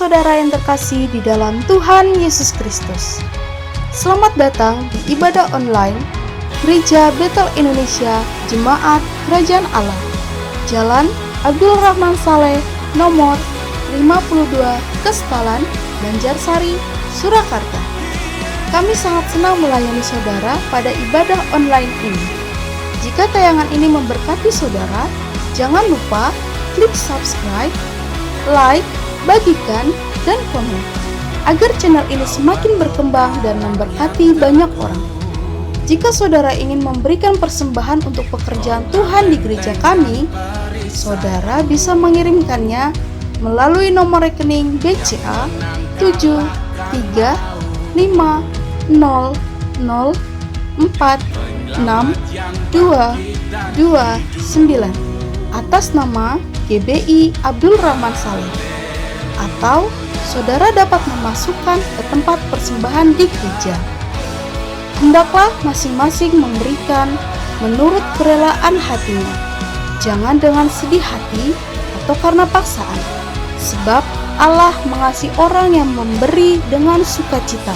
saudara yang terkasih di dalam Tuhan Yesus Kristus. Selamat datang di ibadah online Gereja Betel Indonesia Jemaat Kerajaan Allah, Jalan Abdul Rahman Saleh, nomor 52, Kestalan, Banjarsari, Surakarta. Kami sangat senang melayani saudara pada ibadah online ini. Jika tayangan ini memberkati saudara, jangan lupa klik subscribe, like, bagikan, dan komen, agar channel ini semakin berkembang dan memberkati banyak orang. Jika saudara ingin memberikan persembahan untuk pekerjaan Tuhan di gereja kami, saudara bisa mengirimkannya melalui nomor rekening BCA 7350046229 atas nama GBI Abdul Rahman Saleh, atau saudara dapat memasukkan ke tempat persembahan di gereja. Hendaklah masing-masing memberikan menurut kerelaan hatinya, jangan dengan sedih hati atau karena paksaan, sebab Allah mengasihi orang yang memberi dengan sukacita,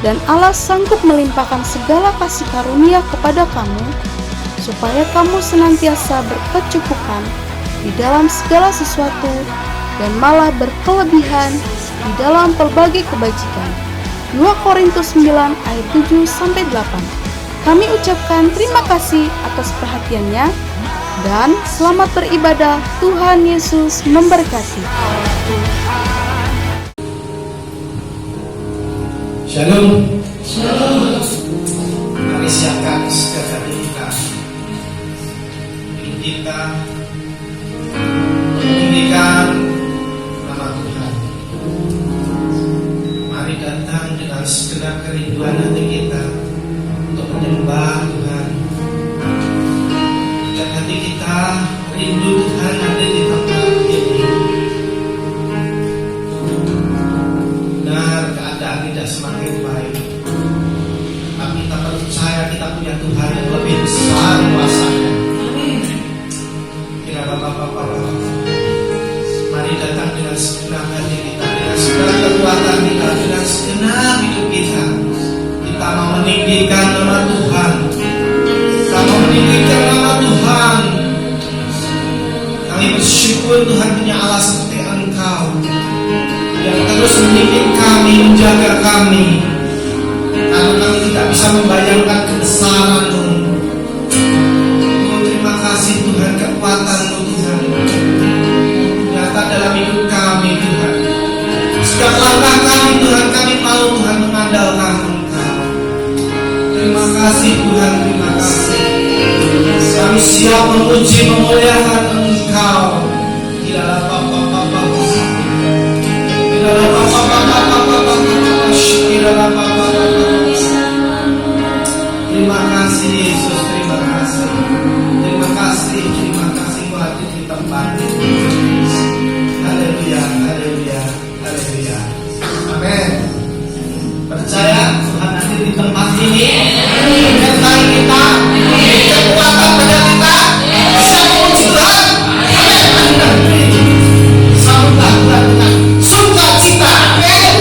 dan Allah sanggup melimpahkan segala kasih karunia kepada kamu, supaya kamu senantiasa berkecukupan di dalam segala sesuatu dan malah berkelebihan di dalam pelbagai kebajikan. 2 Korintus 9 ayat 7-8. Kami ucapkan terima kasih atas perhatiannya dan selamat beribadah. Tuhan Yesus memberkati. Shalom. Shalom. Mari siapkan segala kita. Kita meninggikan nama Tuhan. Mari datang dengan segenap kerinduan hati kita untuk menyembah Tuhan. Dan hati kita rindu Tuhan ada di tempat ini. Benar, keadaan tidak semakin baik, tapi kita percaya kita punya Tuhan yang lebih besar kuasanya. Bapak-bapak, mari datang dengan segenap hati kita, dengan segenap kekuatan kita, dengan segenap hidup kita. Kita mau meninggikan nama Tuhan. Kita mau meninggikan nama Tuhan. Kami bersyukur Tuhan punya Allah seperti Engkau, yang terus mendidik kami, menjaga kami, karena kami tidak bisa membayangkan kebesaran-Mu. Terima kasih Tuhan, kekuatan-Mu Tuhan nyata dalam hidup kami Tuhan. Setiap langkah kami Tuhan, kami mau Tuhan mengandalkan Engkau. Terima kasih Tuhan, terima kasih. Kami siap memuji, memuliakan Engkau. Tidaklah Bapa-Bapa, tidaklah Bapa-Bapa, tidaklah Bapa-Bapa. Terima kasih Yesus, terima kasih. Terima kasih buat di tempat ini. Haleluya, haleluya, haleluya. Amin. Percaya Tuhan hadir di tempat ini. Menyertai kita, beri kekuatan pada kita, bisa memuji Tuhan. Amin. Sambutlah Tuhan dengan sukacita. Amin.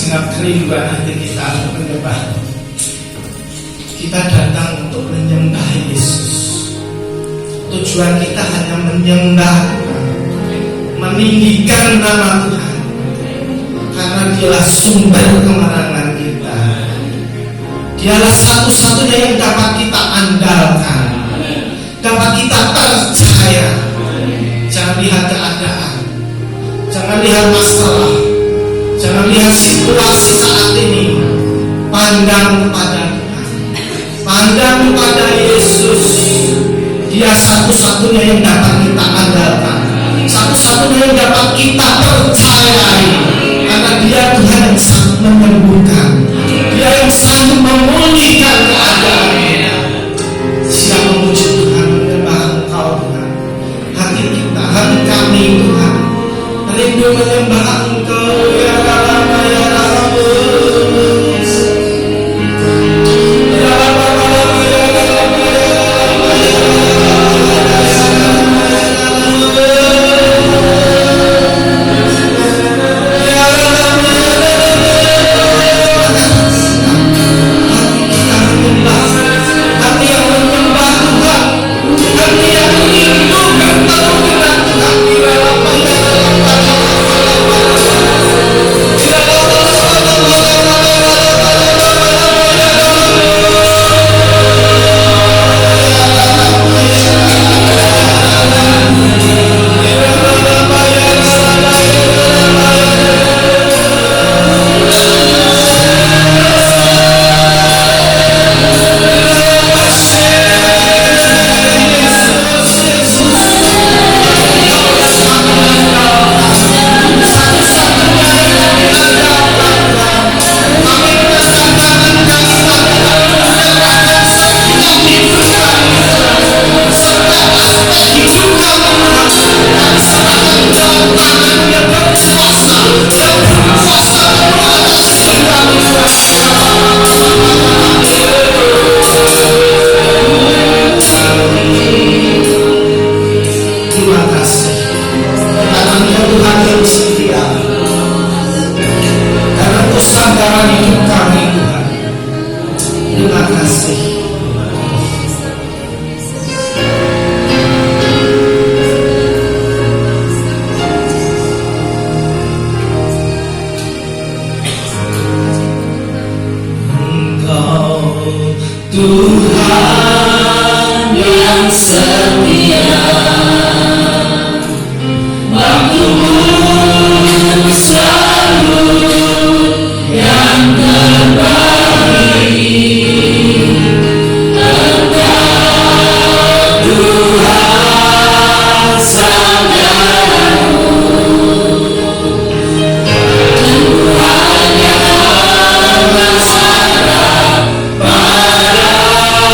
segenap kerinduan hati kita menyembah. Kita datang untuk menyembah Yesus. Tujuan kita hanya menyembah Tuhan, meninggikan nama Tuhan, karena Dialah sumber kemenangan kita. Dialah satu-satunya yang dapat kita andalkan, dapat kita percaya. Jangan lihat keadaan, jangan lihat masalah, jangan lihat situasi saat ini. Pandang kepada Tuhan, pandang kepada Yesus. Dia satu-satunya yang dapat kita andalkan, satu-satunya yang dapat kita percayai, karena Dia Tuhan yang sanggup menyembuhkan, Dia yang sanggup memulihkan keadaan kita. Siap memuji Tuhan, menyembah Engkau Tuhan. Hati kita, hati kami Tuhan, rindu menyembah Engkau ya Rama ya Rama. Pada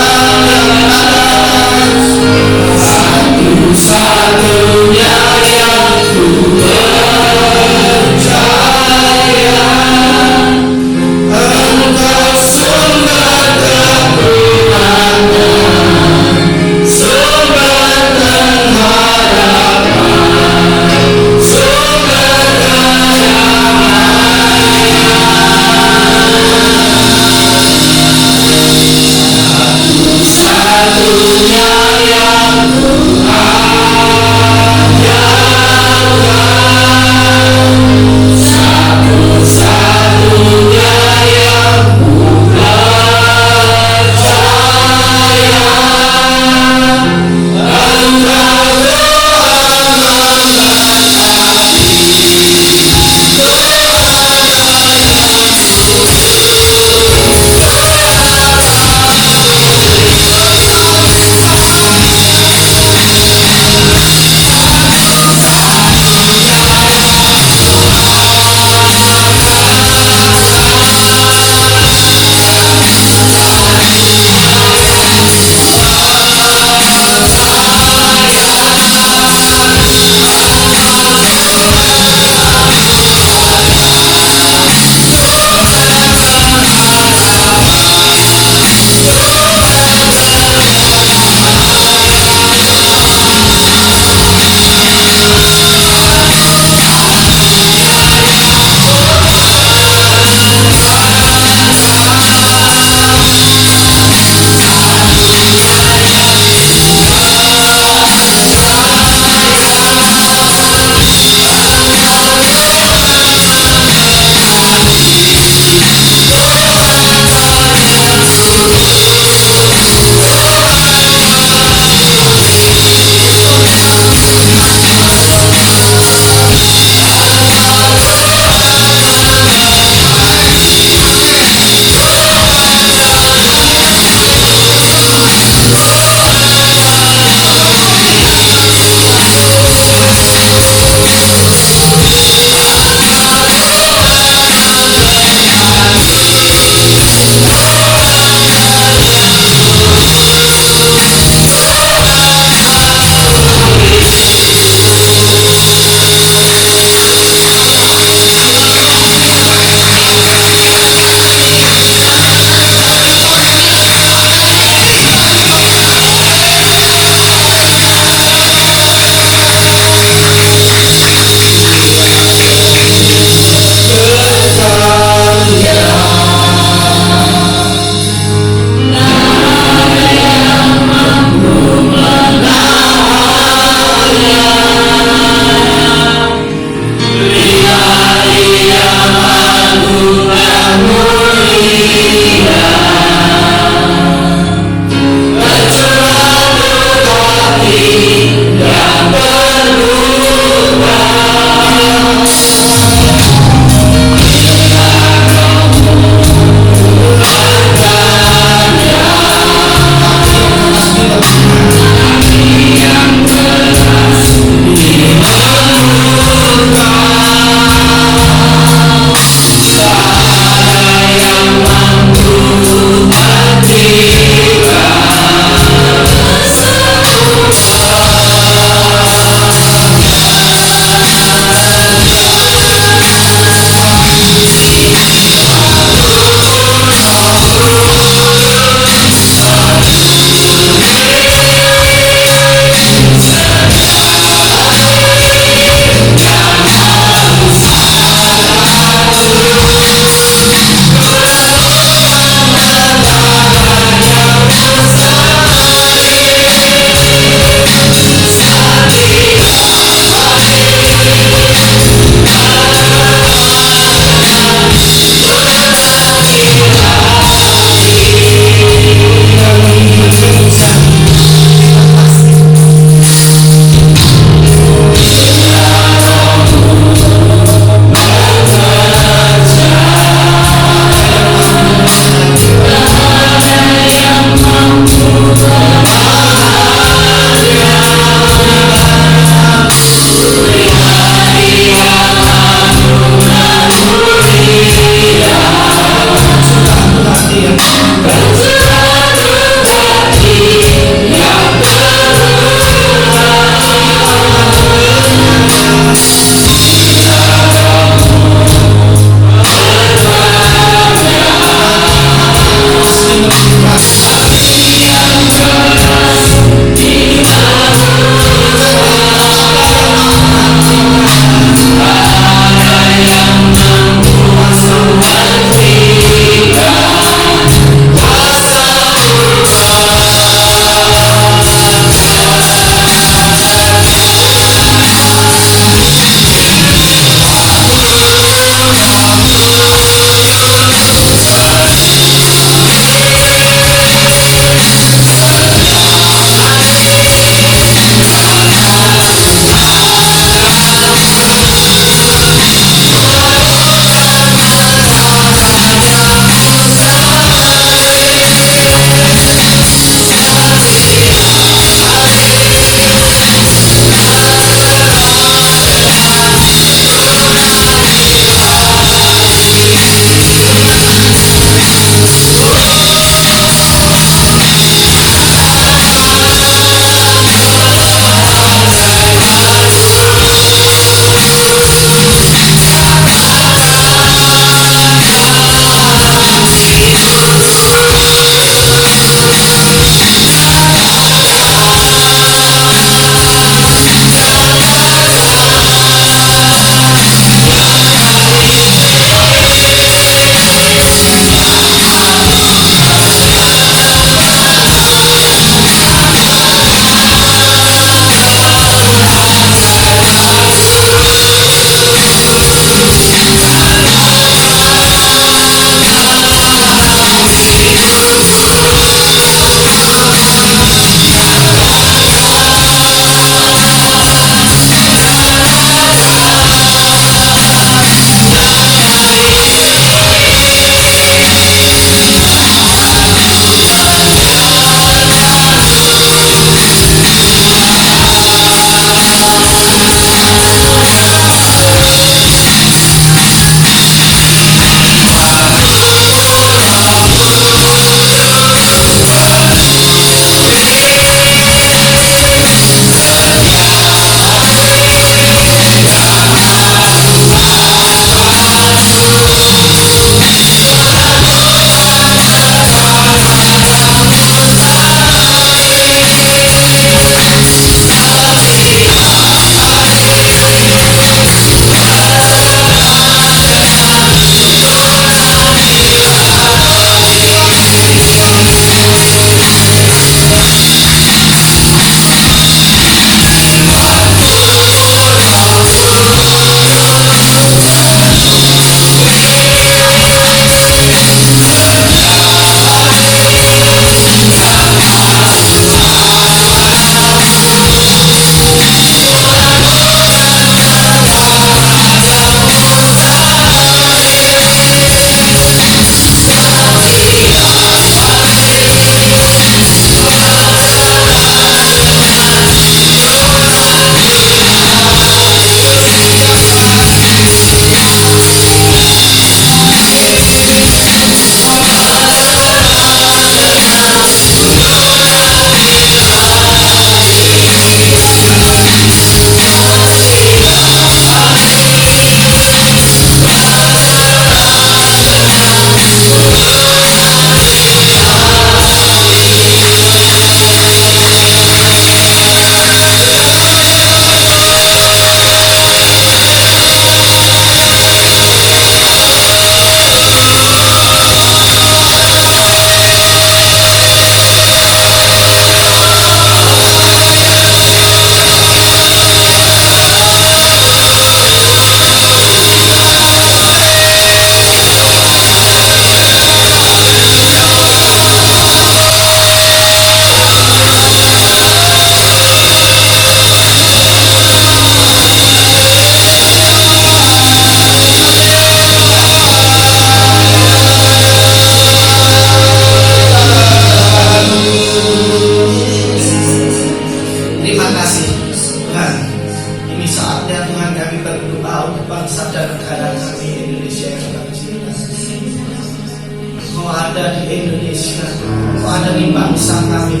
ada di bangsa kami.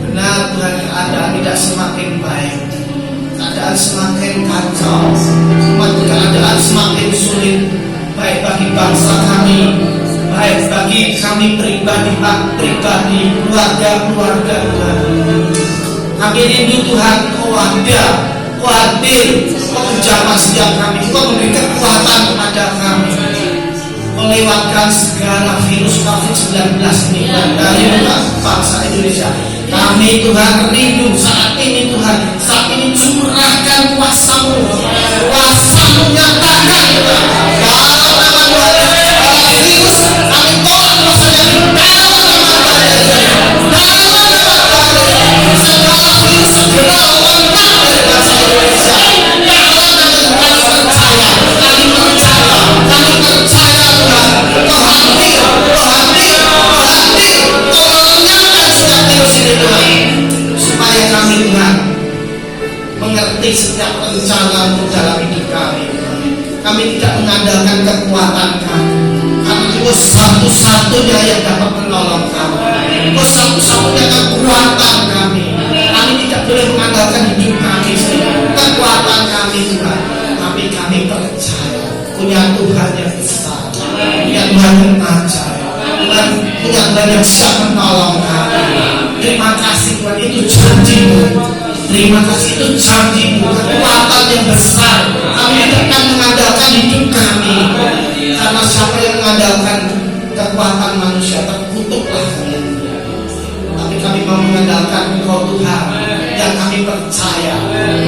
Benar Tuhan, keadaan tidak semakin baik, keadaan semakin kacau, keadaan semakin sulit, baik bagi bangsa kami, baik bagi kami pribadi, keluarga Tuhan. Kami rindu Tuhan, Kau ada, Kau hadir, Kau menjamah setiap kami, Kau memberi kekuatan kepada kami, melewatkan segala virus COVID-19 ini dari bangsa Indonesia. Kami Tuhan rindu saat ini Tuhan, saat ini curahkan kuasa-Mu, kuasa-Mu nyatakan Tuhan. Kalau nama Tuhan virus, kami tolak kuasanya. Kalau nama Tuhan segala virus segera lontar dari bangsa Indonesia. Kami percaya Tuhan, Kau hadir, Kau melenyapkan setiap virus ini Tuhan, supaya kami Tuhan mengerti setiap rencana dalam hidup kami. Kami tidak mengandalkan kekuatan kami, karena Kau satu-satunya yang dapat menolong kami, Kau satu-satunya kekuatan kami. Kami tidak boleh mengandalkan hidup kami sendiri, kekuatan kami Tuhan, tapi kami percaya punya Tuhan yang besar, punya Tuhan yang ajaib, punya Tuhan yang siap menolong kami. Terima kasih Tuhan, itu janji-Mu. Terima kasih, itu janji-Mu, kekuatan yang besar. Kami tidak akan mengandalkan hidup kami, karena siapa yang mengandalkan kekuatan manusia terkutuklah kami. Tapi kami mau mengandalkan Engkau Tuhan, yang kami percaya,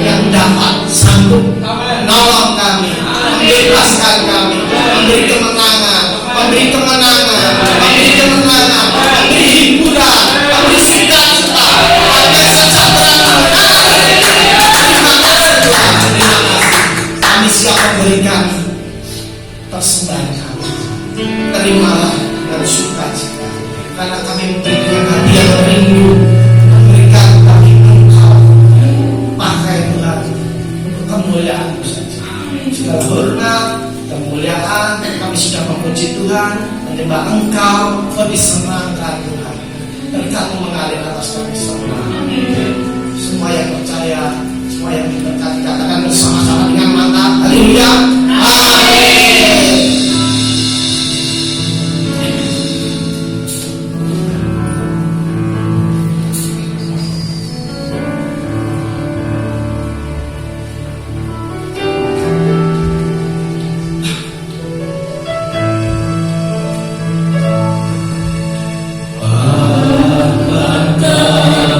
yang dapat sanggup menolong kami, membebaskan kami, memberi kemenangan, memberi hiburan, memberi sukacita, memberi sejahtera. Terima kasih Tuhan, terima kasih. Kami siap memberikan persembahan kami. Terimalah dan sukacita, karena kami memberikan hadiah yang rindu, memberikan bagi Engkau. Pakai Tuhan untuk kemuliaan-Mu saja. Segala hormat, kemuliaan, kami sudah memuji Tuhan, menyembah Engkau, kami senangkan Tuhan. Berkat-Mu mengalir atas kami semua. Semua yang percaya, semua yang diberkati, katakan bersama-sama dengan mantap. Haleluya. Amin. Apakah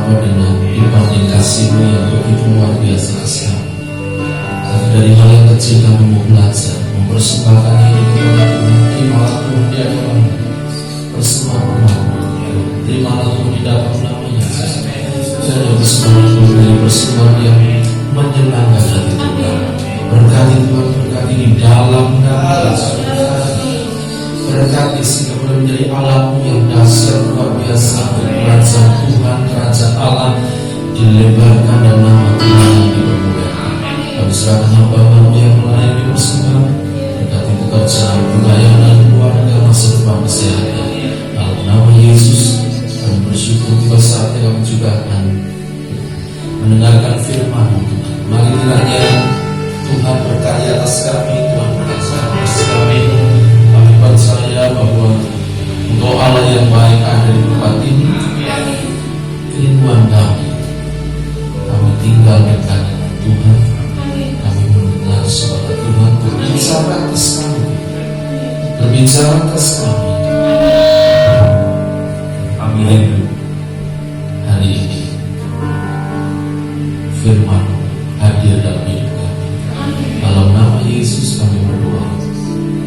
Bapa dengan limpahan kasih-Mu yang begitu luar biasa sekali. Tapi dari hal yang kecil kami mau belajar, mempersembahkan hidup kepada Tuhan. Terimalah Tuhan di hadapan persembahan. Terimalah Tuhan di dalam nama Yesus. Saya bersemangat dari persembahan yang menyenangkan hati Tuhan. Berkati Tuhan, berkati di dalam nama Yesus. Berkati sehingga boleh menjadi alatmu yang dahsyat luar biasa. Kerajaan Tuhan, kerajaan Allah dilebarkan dan nama Tuhan yang dipermuliakan. Kami serahkan hamba-Mu yang melayani persembahan. Berkati pekerjaan, pelayanan, keluarga, masa depan kesehatan. Dalam nama Yesus kami bersyukur tiba saatnya kami juga akan mendengarkan firman-Mu. Mari kiranya Tuhan berkarya atas kami, Tuhan berkarya atas kami. Kami percaya bahwa Engkau Allah yang baik ada di tempat ini. Kerinduan kami tinggal dekat dengan Tuhan. Kami mendengar suara Tuhan berbicara atas kami, berbicara atas kami. Kami rindu hari ini firman hadir dalam hidup kami. Dalam nama Yesus kami berdoa,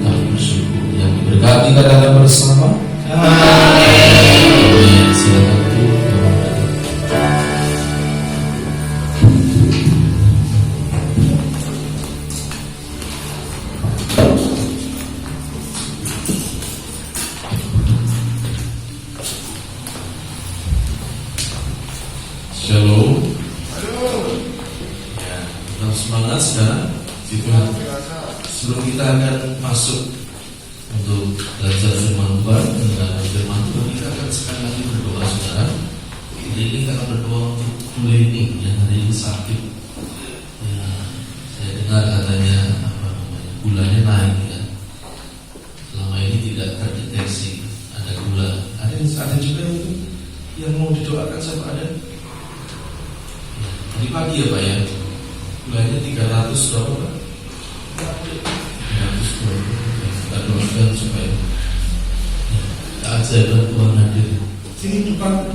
kami bersyukur. Yang diberkati katakan bersama. Amin. Silakan Tuhan. Shalom. Ya, tetap semangat saudara. Sebelum kita akan masuk untuk belajar firman Tuhan, dengan firman Tuhan kita akan sekali lagi berdoa saudara. Hari ini kita akan berdoa untuk Leni yang hari ini sakit. Ya, saya dengar katanya gulanya naik ya. Selama ini tidak terdeteksi ada gula. Ada juga itu yang mau didoakan sama ada. Tadi pagi ya Pak ya, gulanya 300 berapa Pak? 300 berapa? Kita doakan supaya keajaiban Tuhan hadir. Sini depan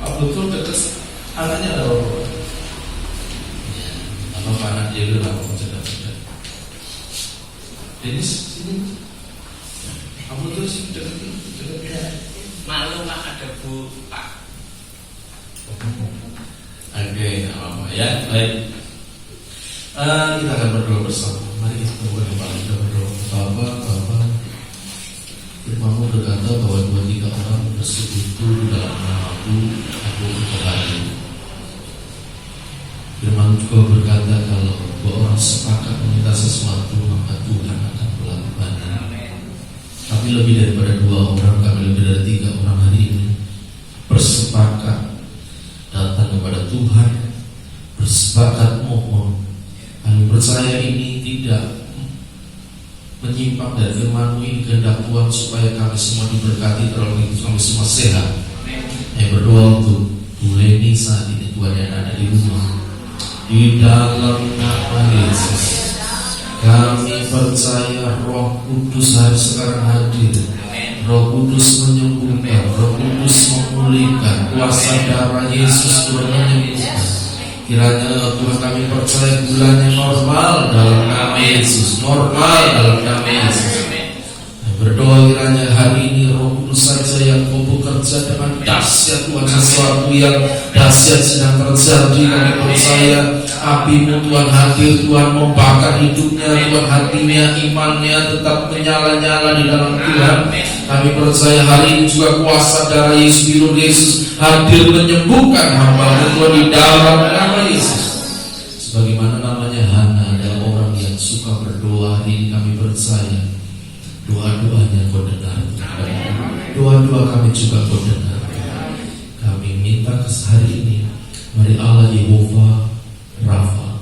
Pak Betul dekat anaknya ada apa? Apa Pak anak dia dulu apa cerdas-cerdas. Denis sini, Pak Betul sini dekat. Malu Pak ada Bu Pak. Oke, apa ya, baik. Kita akan berdoa bersama. Mari kita berdoa. Bapak, firman-Mu berkata bahwa 2-3 orang bersekutu dalam nama-Mu, aku berhadir. Firman juga berkata kalau 2 orang sepakat meminta sesuatu, maka Tuhan akan melakukannya. Tapi lebih daripada 2 orang, kami lebih dari 3 orang hari ini bersepakat datang kepada Tuhan, bersepakat mohon. Kami percaya ini tidak menyimpang dari firman-Mu, ini kehendak Tuhan supaya kami semua diberkati, terlalu itu kami semua sehat. Saya berdoa untuk Bu Leni saat ini Tuhan yang ada di rumah. Di dalam nama Yesus kami percaya Roh Kudus hari sekarang hadir. Roh Kudus menyembuhkan, Roh Kudus memulihkan, kuasa darah Yesus Tuhan menyembuhkan. Kiranya Tuhan kami percaya gulanya normal dalam nama Yesus, normal dalam nama Yesus. Berdoa kiranya hari ini Roh Kudus saja yang mau bekerja dengan dahsyat Tuhan, sesuatu yang dahsyat sedang terjadi. Kami percaya api-Mu Tuhan hadir, Tuhan membakar hidupnya, Tuhan hatinya, imannya tetap menyala-nyala di dalam Tuhan. Kami percaya hari ini juga kuasa darah Yesus, biru Yesus hadir menyembuhkan hamba-Mu Tuhan di dalam nama Yesus. Sebagaimana namanya Hana adalah orang yang suka berdoa, hari ini kami percaya doa-doanya Kau dengar. Doa-doa kami juga Kau dengar. Kami minta hari ini, mari Allah Yehova Rafa,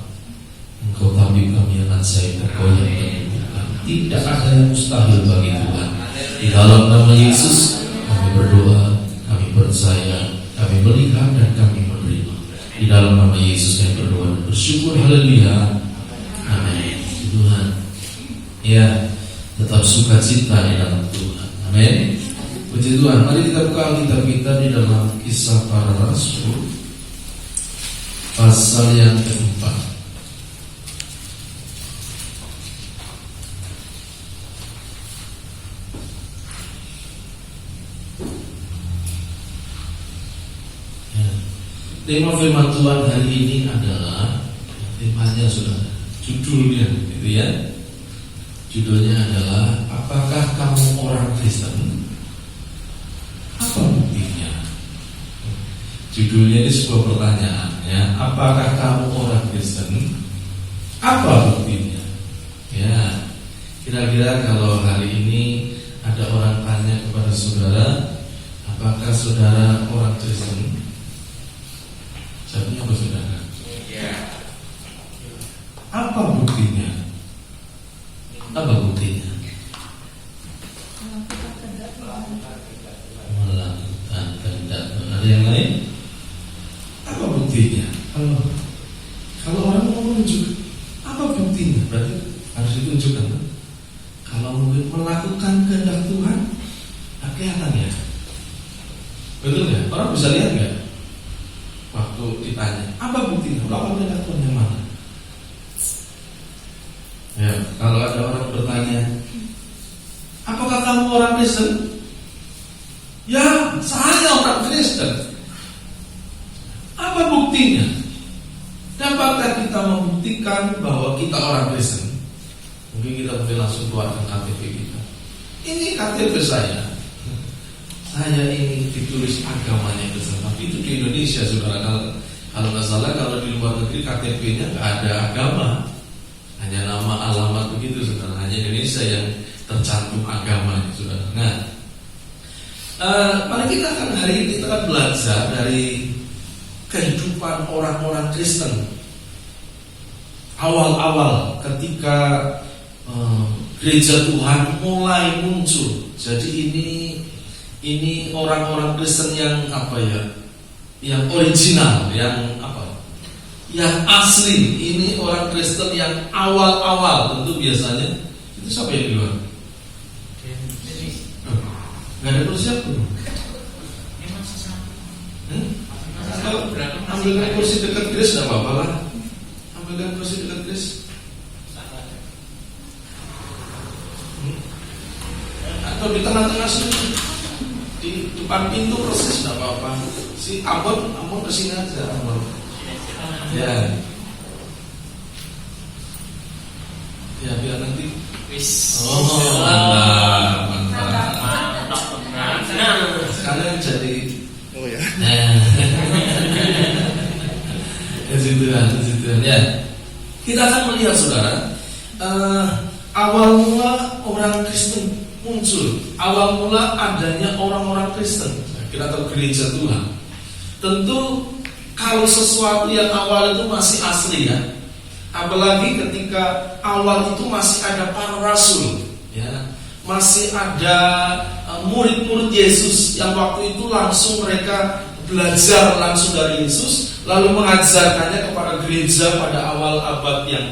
Engkau tabib kami yang ajaib, Engkau yang menyembuhkan. Tidak ada yang mustahil bagi Tuhan. Di dalam nama Yesus kami berdoa, kami percaya, kami melihat dan kami menerima. Di dalam nama Yesus kami berdoa dan bersyukur. Haleluya. Amin. Tuhan, ya, tetap sukacita di dalam Tuhan. Amin. Puji Tuhan. Mari kita buka Alkitab kita di dalam Kisah Para Rasul pasal yang keempat. Tema firman Tuhan hari ini adalah temanya saudara, judulnya gitu ya. Judulnya adalah apakah kamu orang Kristen? Apa buktinya? Judulnya ini sebuah pertanyaan ya. Apakah kamu orang Kristen? Apa buktinya? Ya, kira-kira kalau hari ini ada orang tanya kepada saudara, apakah saudara orang Kristen? Jawabnya apa saudara? Ya. Apa buktinya? Apa buktinya? Melakukan kehendak Tuhan. Ada yang lain? Apa buktinya? Kalau orang mau menunjuk, apa buktinya? Berarti harus ditunjukkan. Kalau melakukan kehendak Tuhan, kelihatan ya. Betul ya? Orang bisa lihat nggak? Waktu ditanya, apa buktinya? Melakukan kehendak Tuhan yang mana? Ya, kalau ada orang bertanya, apakah kamu orang Kristen? Ya, saya orang Kristen. Apa buktinya? Dapatkah kita membuktikan bahwa kita orang Kristen? Mungkin kita boleh langsung keluarkan KTP kita. Ini KTP saya. Saya ini ditulis agamanya Kristen. Tapi itu di Indonesia, saudara. Kalau nggak salah, kalau di luar negeri KTP-nya nggak ada agama. Hanya nama, alamat begitu, saudara. Hanya Indonesia yang tercantum agamanya, saudara. Nah, mari kita akan hari ini kita akan belajar dari kehidupan orang-orang Kristen awal-awal ketika gereja Tuhan mulai muncul. Jadi ini orang-orang Kristen yang apa ya? Yang original, yang apa? Yang asli. Ini orang Kristen yang awal-awal. Tentu biasanya itu siapa yang di luar? Gak ada kursi apa? Ambilkan kursi dekat Kris, gak apa-apa lah. Ambilkan kursi dekat Kris. Atau di tengah-tengah sini, di depan pintu persis, gak apa-apa. Si Ambon kesini aja, Ambon. Ya. Ya, biar nanti. Oh, mantap. Sekalian jadi. Oh ya. Kejutan. Ya. Kita akan melihat saudara, awal mula orang Kristen muncul, awal mula adanya orang-orang Kristen. Kita tahu gereja Tuhan. Tentu kalau sesuatu yang awal itu masih asli ya. Apalagi ketika awal itu masih ada para rasul, ya, masih ada murid-murid Yesus yang waktu itu langsung mereka belajar langsung dari Yesus, lalu mengajarkannya kepada gereja pada awal abad yang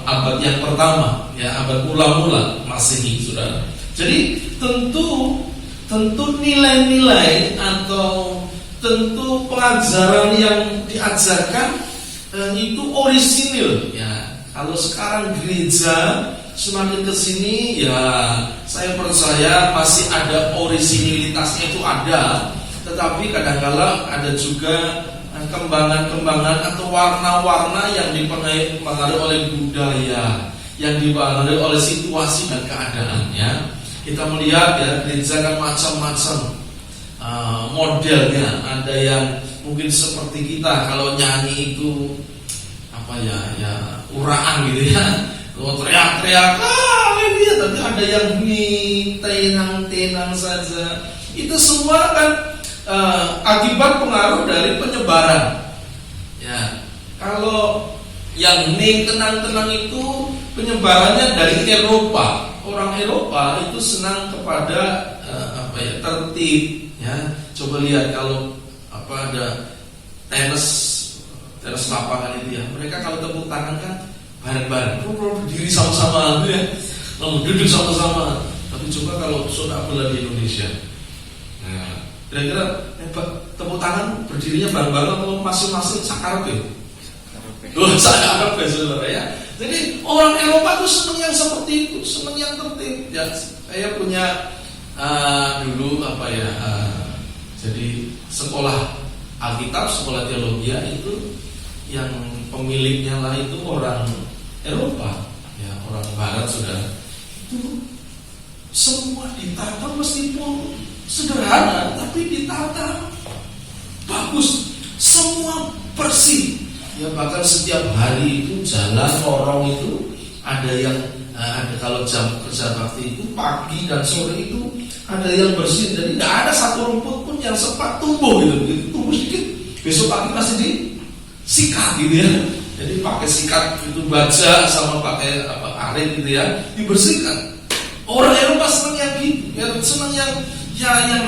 abad yang pertama, ya, abad mula-mula Masehi, saudara. Jadi tentu nilai-nilai atau tentu pengajaran yang diajarkan itu orisinil ya. Kalau sekarang gereja semakin kesini ya, saya percaya masih ada orisinilitasnya, itu ada. Tetapi kadang-kala ada juga kembangan-kembangan atau warna-warna yang dipengaruhi oleh budaya, yang dipengaruhi oleh situasi dan keadaannya. Kita melihat ya, gereja kan macam-macam modelnya. Ada yang mungkin seperti kita, kalau nyanyi itu apa ya uraan gitu ya, teriak-teriak haleluya. Tapi ada yang tenang-tenang saja. Itu semua kan akibat pengaruh dari penyebaran. Ya, kalau yang tenang-tenang itu penyebarannya dari Eropa. Orang Eropa itu senang kepada tertib. Ya, coba lihat kalau ada tenis lapangan itu ya, mereka kalau tepuk tangan kan bareng-bareng, berdiri sama-sama gitu ya, lalu duduk sama-sama. Tapi juga kalau sepak bola di Indonesia. Nah, kira-kira tepuk tangan berdirinya bareng-bareng atau masing-masing sakaroke? Sakaroke saudara ya. Jadi orang Eropa itu senang yang seperti itu, senang yang tertib. Ya, saya punya dulu jadi sekolah Alkitab, sekolah teologi itu yang pemiliknya lah itu orang Eropa, ya orang Barat saudara. Itu semua ditata meskipun sederhana, tapi ditata bagus, semua bersih. Ya bahkan setiap hari itu jalan lorong itu ada yang ada kalau jam kerja bakti itu pagi dan sore itu ada yang bersih, jadi nggak ada satu rumput pun yang sempat tumbuh gitu, tumbuh sedikit, besok pagi masih disikat gitu ya. Jadi pakai sikat itu baja sama pakai arit gitu ya, dibersihkan. Orang Eropa senang yang gitu, ya, senang yang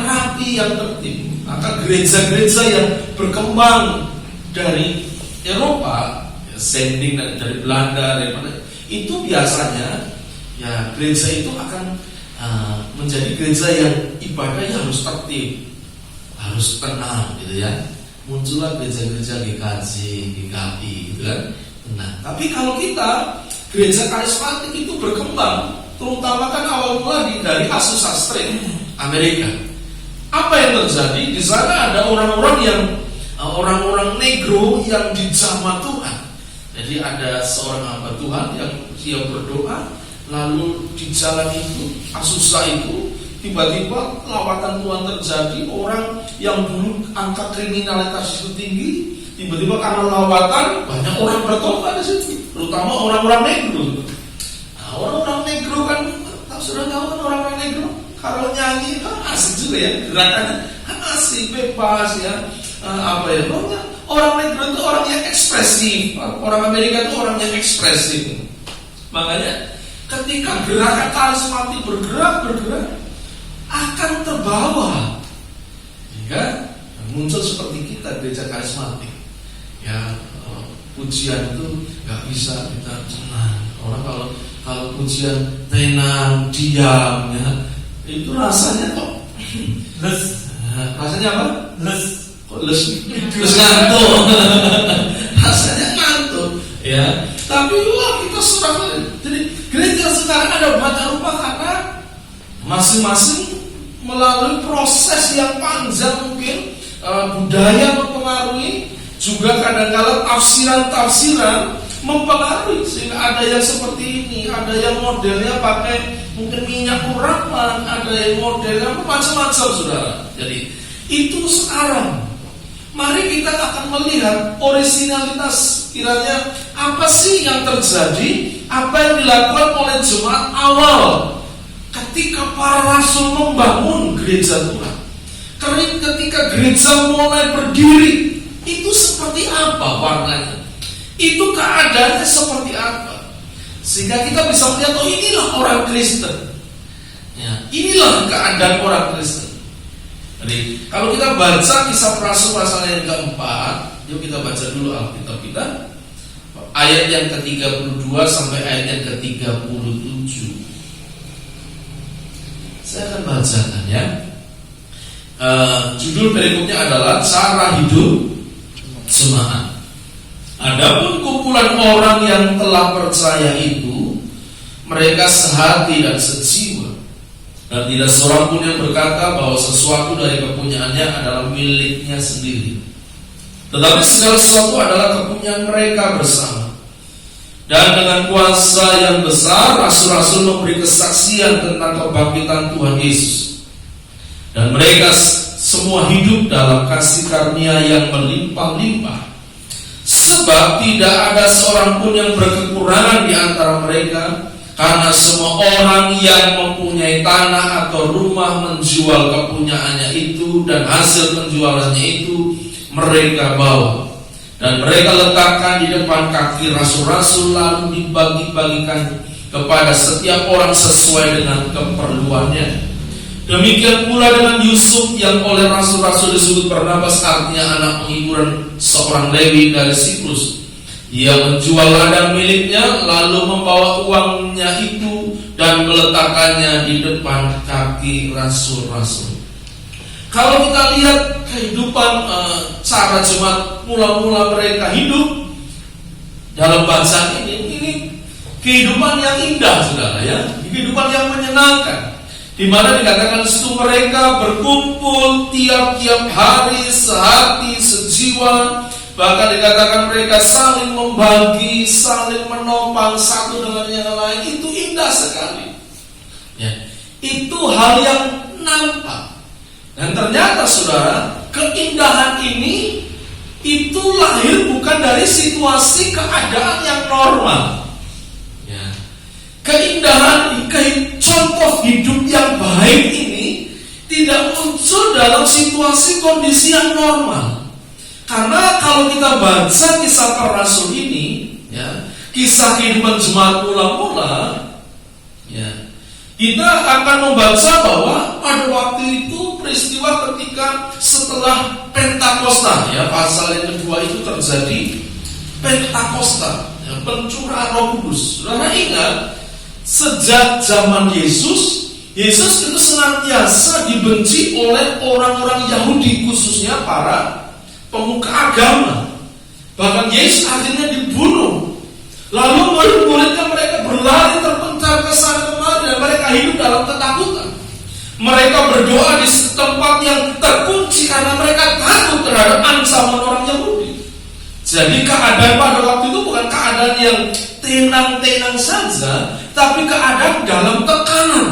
rapi, yang tertib. Maka gereja-gereja yang berkembang dari Eropa, ya, sending dari Belanda, dari mana, itu biasanya ya gereja itu akan menjadi gereja yang ibadahnya harus tertib, harus tenang gitu ya. Muncullah gereja-gereja GKJ, GKI gitu kan. Nah, tapi kalau kita gereja karismatik itu berkembang, terutama kan awal mula dari Azusa Street, Amerika. Apa yang terjadi? Di sana ada orang-orang negro yang dijamah Tuhan. Jadi ada seorang hamba Tuhan yang dia berdoa, lalu di jalan itu, Azusa itu, tiba-tiba lawatan Tuhan terjadi. Orang yang dulu angka kriminalitas itu tinggi, tiba-tiba karena lawatan banyak orang bertobat di situ, terutama orang-orang negro. Nah, orang-orang negro kan, sudah tahu kan orang-orang negro kalau nyanyi kan asik juga ya, gerakannya asik, bebas ya. Orang negro itu orang yang ekspresif, orang Amerika itu orang yang ekspresif. Makanya ketika gerakan karismatik bergerak akan terbawa, ya, muncul seperti kita gereja karismatik. Ya, pujian itu nggak bisa kita tenang. Orang kalau pujian tenang, diam, ya, itu rasanya kok les. Rasanya apa? Les ngantuk. Rasanya ngantuk, ya. Tapi kita sudah. Jadi gereja sekarang ada banyak rupa karena masing-masing melalui proses yang panjang mungkin, budaya mempengaruhi, juga kadang-kala tafsiran mempengaruhi, sehingga ada yang seperti ini, ada yang modelnya pakai mungkin minyak urapan, ada yang modelnya macam-macam saudara. Jadi itu sekarang mari kita akan melihat originalitas, kiranya apa sih yang terjadi, apa yang dilakukan oleh jemaat awal ketika para rasul membangun gereja Tuhan. Ketika gereja mulai berdiri, itu seperti apa warnanya, itu keadaannya seperti apa, sehingga kita bisa melihat, oh inilah orang Kristen ya, inilah keadaan orang Kristen. Jadi kalau kita baca Kisah Rasul pasal yang keempat, yuk kita baca dulu Alkitab kita, ayat yang ke-32 sampai ayat yang ke-37. Saya akan bacakan ya. Judul berikutnya adalah Cara Hidup Jemaat. Adapun kumpulan orang yang telah percaya itu, mereka sehati dan sejiwa, dan tidak seorang pun yang berkata bahwa sesuatu dari kepunyaannya adalah miliknya sendiri, tetapi segala sesuatu adalah kepunyaan mereka bersama. Dan dengan kuasa yang besar, rasul-rasul memberi kesaksian tentang kebangkitan Tuhan Yesus, dan mereka semua hidup dalam kasih karunia yang melimpah-limpah. Sebab tidak ada seorang pun yang berkekurangan di antara mereka, karena semua orang yang mempunyai tanah atau rumah menjual kepunyaannya itu, dan hasil penjualannya itu mereka bawa, dan mereka letakkan di depan kaki rasul-rasul, lalu dibagi-bagikan kepada setiap orang sesuai dengan keperluannya. Demikian pula dengan Yusuf yang oleh rasul-rasul disebut Barnabas, artinya anak penghiburan, seorang Lewi dari Siprus. Ia menjual ladang miliknya, lalu membawa uangnya itu dan meletakkannya di depan kaki rasul-rasul. Kalau kita lihat kehidupan cara jemaat mula-mula mereka hidup dalam bacaan ini kehidupan yang indah, saudara, ya, kehidupan yang menyenangkan, di mana dikatakan situ mereka berkumpul tiap-tiap hari, sehati, sejiwa. Bahkan dikatakan mereka saling membagi, saling menopang satu dengan yang lain. Itu indah sekali, ya. Itu hal yang nampak. Dan ternyata, saudara, keindahan ini itu lahir bukan dari situasi keadaan yang normal, ya. Keindahan, contoh hidup yang baik ini tidak muncul dalam situasi kondisi yang normal. Karena kalau kita baca kisah para rasul ini, ya, kisah kehidupan jemaat mula-mula, ya, kita akan membaca bahwa pada waktu itu peristiwa ketika setelah Pentakosta, ya, pasal yang kedua itu terjadi Pentakosta, ya, pencurahan Roh Kudus. Saudara ingat, sejak zaman Yesus itu senantiasa dibenci oleh orang-orang Yahudi, khususnya para pemuka agama. Bahkan Yesus akhirnya dibunuh. Lalu murid-muridnya mereka berlari terpencar ke sana kemari, dan mereka hidup dalam ketakutan. Mereka berdoa di tempat yang terkunci karena mereka takut terhadap ancaman orang Yahudi. Jadi keadaan pada waktu itu bukan keadaan yang tenang-tenang saja, tapi keadaan dalam tekanan.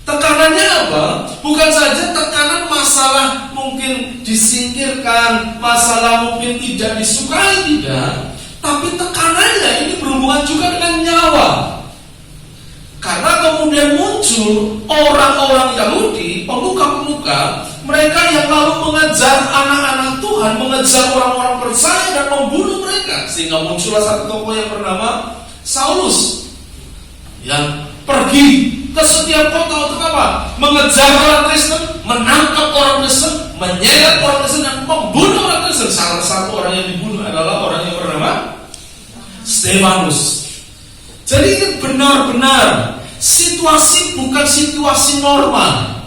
Tekanannya apa? Bukan saja tekanan masalah mungkin disingkirkan, masalah mungkin tidak disukai, tidak. Tapi tekanannya ini berhubungan juga dengan nyawa. Karena kemudian muncul orang-orang Yahudi, pemuka-pemuka, mereka yang lalu mengejar anak-anak Tuhan, mengejar orang-orang percaya dan membunuh mereka. Sehingga muncullah satu tokoh yang bernama Saulus, yang pergi ke setiap kota untuk apa? Mengejar orang Kristen, menangkap orang Kristen, menyeret orang Kristen, dan membunuh orang Kristen. Salah satu orang yang dibunuh adalah orang yang bernama Stefanus. Jadi ini benar-benar situasi bukan situasi normal.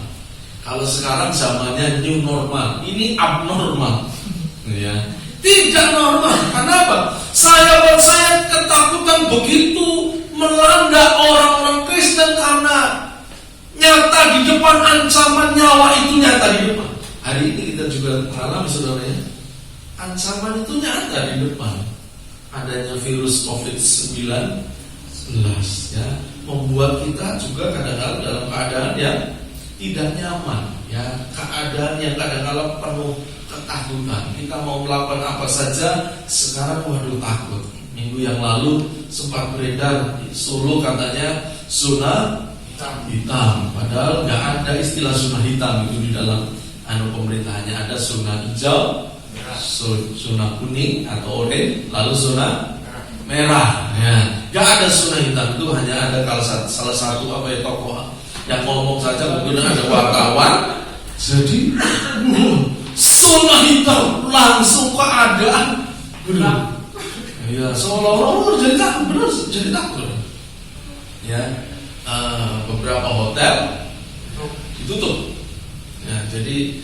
Kalau sekarang zamannya new normal, ini abnormal, ya. Tidak normal. Kenapa? Saya percaya ketakutan begitu melanda orang-orang Kristen karena nyata di depan, ancaman nyawa itu nyata di depan. Hari ini kita juga mengalami, saudara, ya, ancaman itu nyata di depan. Adanya virus COVID-19, ya, membuat kita juga kadang-kadang dalam keadaan yang tidak nyaman, ya, keadaan yang kadang-kadang penuh ketakutan. Kita mau melakukan apa saja sekarang waduh takut. Minggu yang lalu sempat beredar di Solo katanya zona hitam, padahal nggak ada istilah zona hitam itu di dalam pemerintahannya. Ada zona hijau, zona kuning atau oranye, lalu zona merah. Ya, nggak ada zona hitam, itu hanya ada kalau salah satu tokoh yang ngomong saja, kemudian ada wartawan. Jadi zona hitam langsung keadaan benar. Ya, seolah-olah jadi takut, benar jadi takut. Ya, beberapa hotel ditutup. Ya, jadi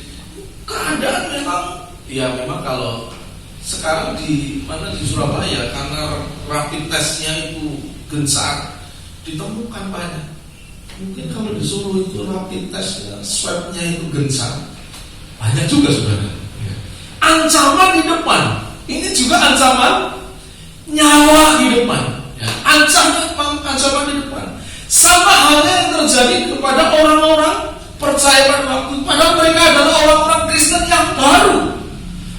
keadaan memang kalau sekarang di Surabaya karena rapid testnya itu gencar, ditemukan banyak. Mungkin kalau di Solo itu rapid testnya, swabnya itu gencar, banyak juga, saudara. Ya. Ancaman di depan, ini juga ancaman nyawa di depan, ya. Ancaman di depan. Sama halnya yang terjadi kepada orang-orang percaya pada waktu, padahal mereka adalah orang-orang Kristen yang baru.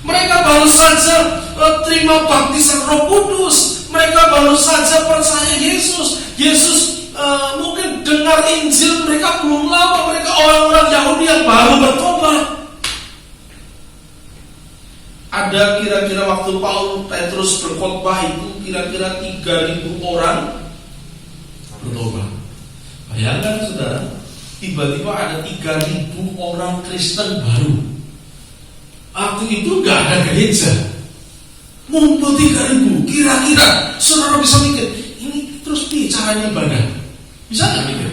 Mereka baru saja terima baptisan Roh Kudus. Mereka baru saja percaya Yesus. Yesus mungkin dengar Injil mereka belum lama. Mereka orang-orang Yahudi yang baru bertobat. Ada kira-kira waktu Petrus berkhotbah itu kira-kira 3.000 orang bertobat. Bayangkan, saudara, tiba-tiba ada 3.000 orang Kristen baru. Waktu itu gak ada gereja, ngumpul 3.000. Kira-kira saudara bisa mikir, ini terus nih caranya ibadah. Bisa nggak mikir?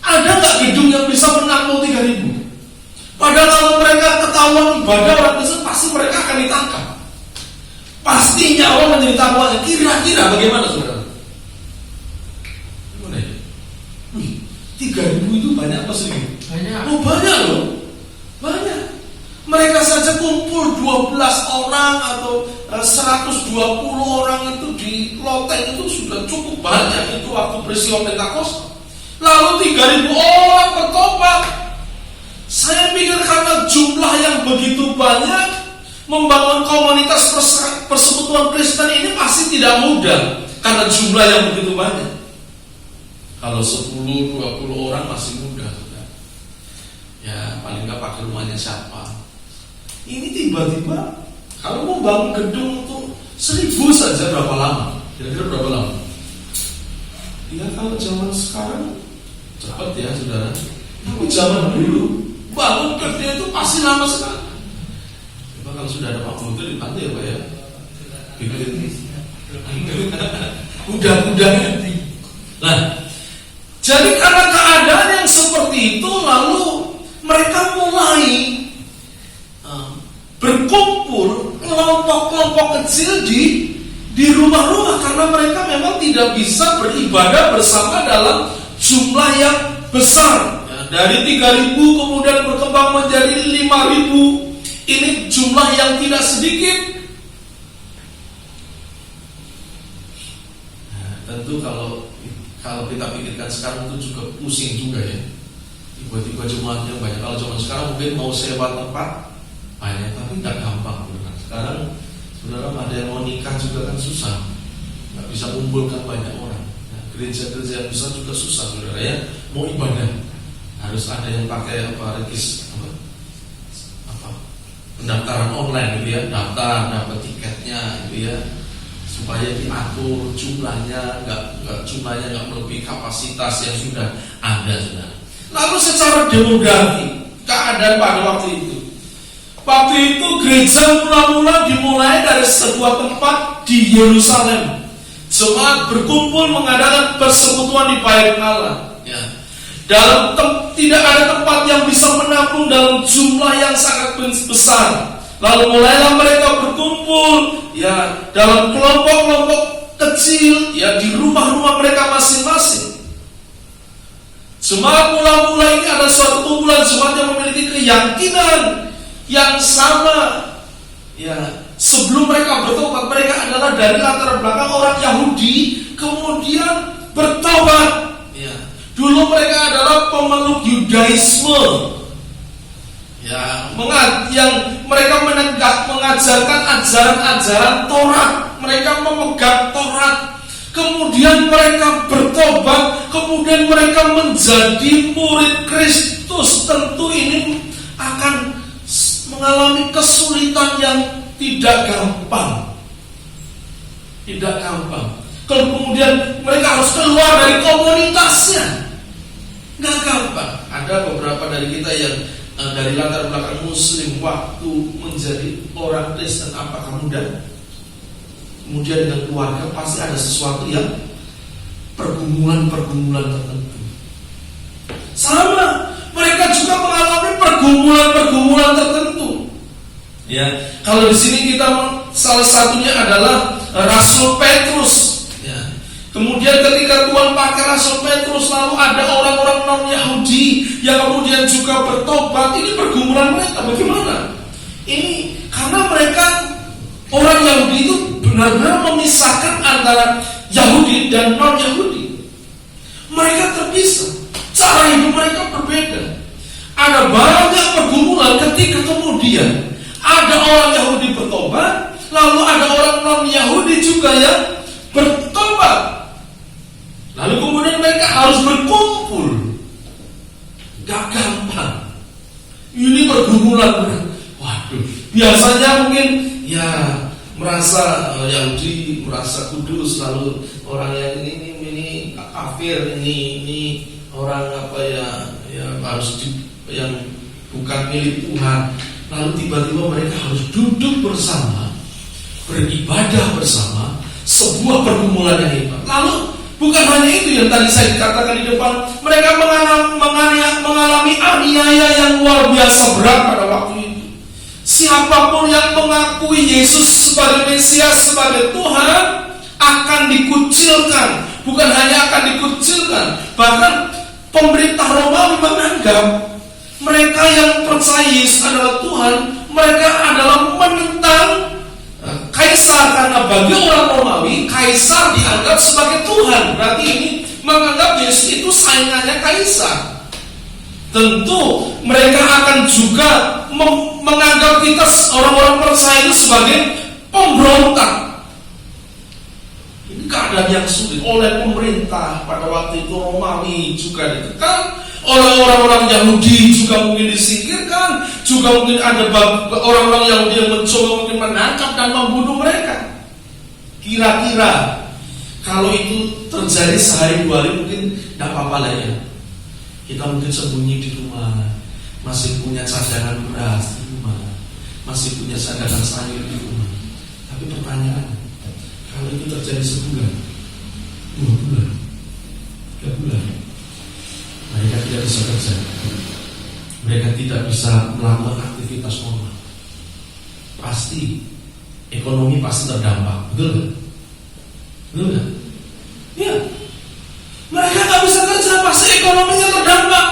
Ada nggak gedung yang bisa menampung 3.000? Padahal kalau mereka ketahuan ibadah orang Kristen, pasti mereka akan ditangkap. Pastinya orang menjadi taruhannya. Kira-kira bagaimana saudara? Gimana ya? 3.000 itu banyak apa sedikit? Banyak. Oh banyak loh. Banyak. Mereka saja kumpul 12 orang atau 120 orang itu di loteng itu sudah cukup banyak. Itu waktu peristiwa Pentakosta. Lalu 3.000 orang bertobat. Saya pikir karena jumlah yang begitu banyak, membangun komunitas persekutuan Kristen ini pasti tidak mudah karena jumlah yang begitu banyak. Kalau 10-20 orang masih mudah, saudara. Ya paling nggak pakai rumahnya siapa. Ini tiba-tiba kalau mau bangun gedung untuk 1.000 saja berapa lama? Kira-kira berapa lama? Ya kalau zaman sekarang cepat ya saudara. Tapi zaman dulu bangun gedung itu pasti lama sekali. Coba kalau sudah ada Pak Menteri dibantu ya Pak ya. Bikin kuda-kudanya. Nah, jadi karena keadaan yang seperti itu, lalu mereka mulai berkumpul kelompok-kelompok kecil di rumah-rumah karena mereka memang tidak bisa beribadah bersama dalam jumlah yang besar. Ya, dari 3.000 kemudian berkembang menjadi 5.000. Ini jumlah yang tidak sedikit. Nah, tentu kalau kita pikirkan sekarang itu juga pusing juga ya. Tiba-tiba jumlahnya banyak. Kalau zaman sekarang mungkin mau sewa tempat banyak, tapi nggak gampang. Sekarang saudara ada yang mau nikah juga kan susah, nggak bisa kumpulkan banyak orang. Nah, gereja-gereja yang besar juga susah saudara ya. Mau ibadah harus ada yang pakai pendaftaran online gitu ya, daftar, dapat tiketnya gitu ya, supaya diatur jumlahnya nggak melebihi kapasitas yang sudah ada saudara. Lalu secara demografi keadaan pada waktu itu gereja mula-mula dimulai dari sebuah tempat di Yerusalem. Jemaat berkumpul mengadakan persekutuan di bait Allah. Ya. Tidak ada tempat yang bisa menampung dalam jumlah yang sangat besar. Lalu mulailah mereka berkumpul ya dalam kelompok-kelompok kecil ya di rumah-rumah mereka masing-masing. Jemaat mula-mula ini ada suatu kumpulan jemaat yang memiliki keyakinan yang sama. Ya, sebelum mereka bertobat, mereka adalah dari latar belakang orang Yahudi, kemudian bertobat. Ya, dulu mereka adalah pemeluk Yudaisme. Ya, yang mereka mengajarkan ajaran-ajaran Taurat. Mereka memegang Taurat. Kemudian mereka bertobat, kemudian mereka menjadi murid Kristus. Tentu ini akan mengalami kesulitan yang tidak gampang. Tidak gampang. Kalau kemudian mereka harus keluar dari komunitasnya, nggak gampang. Ada beberapa dari kita yang dari latar belakang Muslim, waktu menjadi orang Kristen apakah mudah? Kemudian dengan keluarga pasti ada sesuatu yang pergumulan-pergumulan tertentu. Sama, mereka juga mengalami pergumulan-pergumulan tertentu. Ya, kalau di sini kita salah satunya adalah Rasul Petrus. Ya. Kemudian ketika Tuhan pakai Rasul Petrus, lalu ada orang-orang non-Yahudi yang kemudian juga bertobat. Ini pergumulan mereka bagaimana? Ini karena mereka orang Yahudi itu benar-benar memisahkan antara Yahudi dan non-Yahudi. Mereka terpisah. Cara hidup mereka berbeda. Ada banyak pergumulan ketika kemudian ada orang Yahudi bertobat, lalu ada orang non-Yahudi juga yang bertobat. Lalu kemudian mereka harus berkumpul. Gak gampang. Ini pergumulan. Waduh, biasanya mungkin ya merasa Yahudi merasa kudus, lalu orang yang ini kafir, ini orang apa ya harus yang bukan milik Tuhan. Lalu tiba-tiba mereka harus duduk bersama, beribadah bersama, sebuah pergumulan yang hebat. Lalu Bukan hanya itu yang tadi saya katakan di depan, mereka mengalami aniaya yang luar biasa berat pada waktu itu. Siapapun yang mengakui Yesus sebagai Mesias, sebagai Tuhan, akan dikucilkan. Bukan hanya akan dikucilkan, bahkan pemerintah Romawi menganggap mereka yang percaya Yesus adalah Tuhan, mereka adalah menentang Kaisar, karena bagi orang Romawi Kaisar dianggap sebagai Tuhan. Berarti ini menganggap Yesus itu saingannya Kaisar. Tentu mereka akan juga menganggap kita orang-orang percaya itu sebagai pemberontak. Ini keadaan yang sulit oleh pemerintah pada waktu itu. Romawi juga ditekan, oleh orang-orang Yahudi juga mungkin disingkirkan, juga mungkin ada orang-orang Yahudi yang mencoba mungkin menangkap dan membunuh mereka. Kira-kira kalau itu terjadi sehari dua hari mungkin tidak apa-apa lah ya. Kita mungkin sembunyi di rumah, masih punya cadangan beras di rumah, masih punya cadangan sayur di rumah. Tapi pertanyaan, kalau itu terjadi sebulan, 2 bulan, 3 bulan, mereka tidak bisa kerja, mereka tidak bisa melakukan aktivitas normal. Pasti ekonomi pasti terdampak, betul nggak? Betul nggak? Ya, mereka nggak bisa kerja, pasti ekonominya terdampak.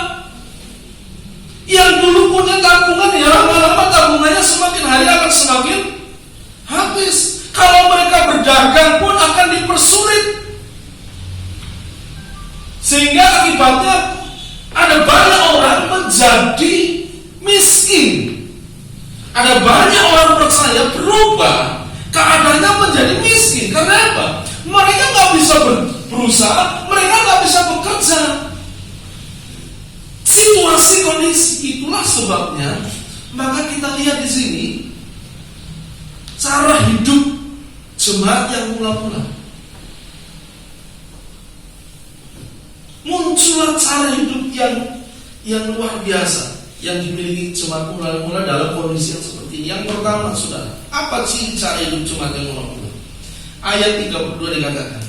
Yang dulu punya tabungan, ya lama-lama tabungannya semakin hari akan semakin habis. Kalau mereka berdagang pun akan dipersulit, sehingga akibatnya ada banyak orang menjadi miskin. Ada banyak orang percaya berubah keadaannya menjadi miskin. Karena apa? Mereka nggak bisa berusaha, mereka nggak bisa bekerja. Situasi kondisi itulah sebabnya. Maka kita lihat di sini cara hidup jemaat yang mula-mula. Muncullah cara hidup yang luar biasa yang dimiliki jemaat mula-mula dalam kondisi yang seperti ini. Yang pertama, saudara, apa sih cara hidup jemaat yang mula-mula? Ayat 32 dikatakan,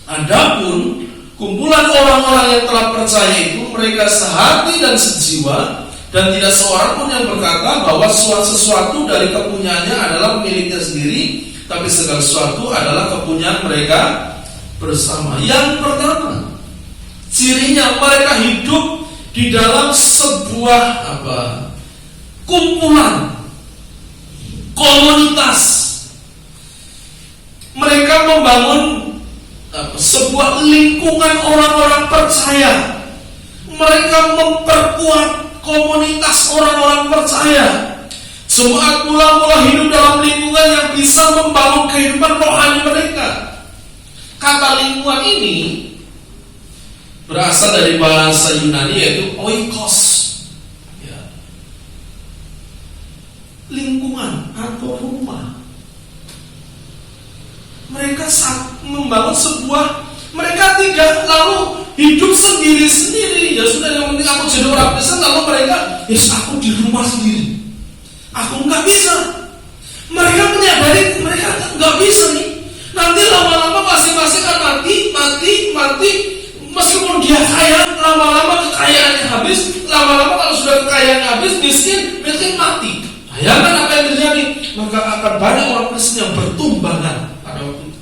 adapun kumpulan orang-orang yang telah percaya itu, mereka sehati dan sejiwa, dan tidak seorang pun yang berkata bahwa sesuatu dari kepunyaannya adalah miliknya sendiri, tapi segala sesuatu adalah kepunyaan mereka bersama. Yang pertama, cirinya mereka hidup di dalam sebuah kumpulan, komunitas. Mereka membangun sebuah lingkungan orang-orang percaya. Mereka memperkuat komunitas orang-orang percaya. Jemaat mula-mula hidup dalam lingkungan yang bisa membangun kehidupan rohani mereka. Kata lingkungan ini berasal dari bahasa Yunani, yaitu oikos, ya. Lingkungan atau rumah. Mereka membangun sebuah, mereka tidak lalu hidup sendiri-sendiri. Ya sudah, yang penting aku jadi orang Kristen, lalu mereka, yes, aku di rumah sendiri, aku nggak bisa. Mereka menyadari mereka nggak bisa nih. Nanti lama-lama masing-masing akan mati. Meskipun dia kaya, lama-lama kekayaannya habis. Lama-lama kalau sudah kekayaannya habis, miskin mati. Bayangkan apa yang terjadi. Maka akan banyak orang Kristen yang bertumbangan pada waktu itu.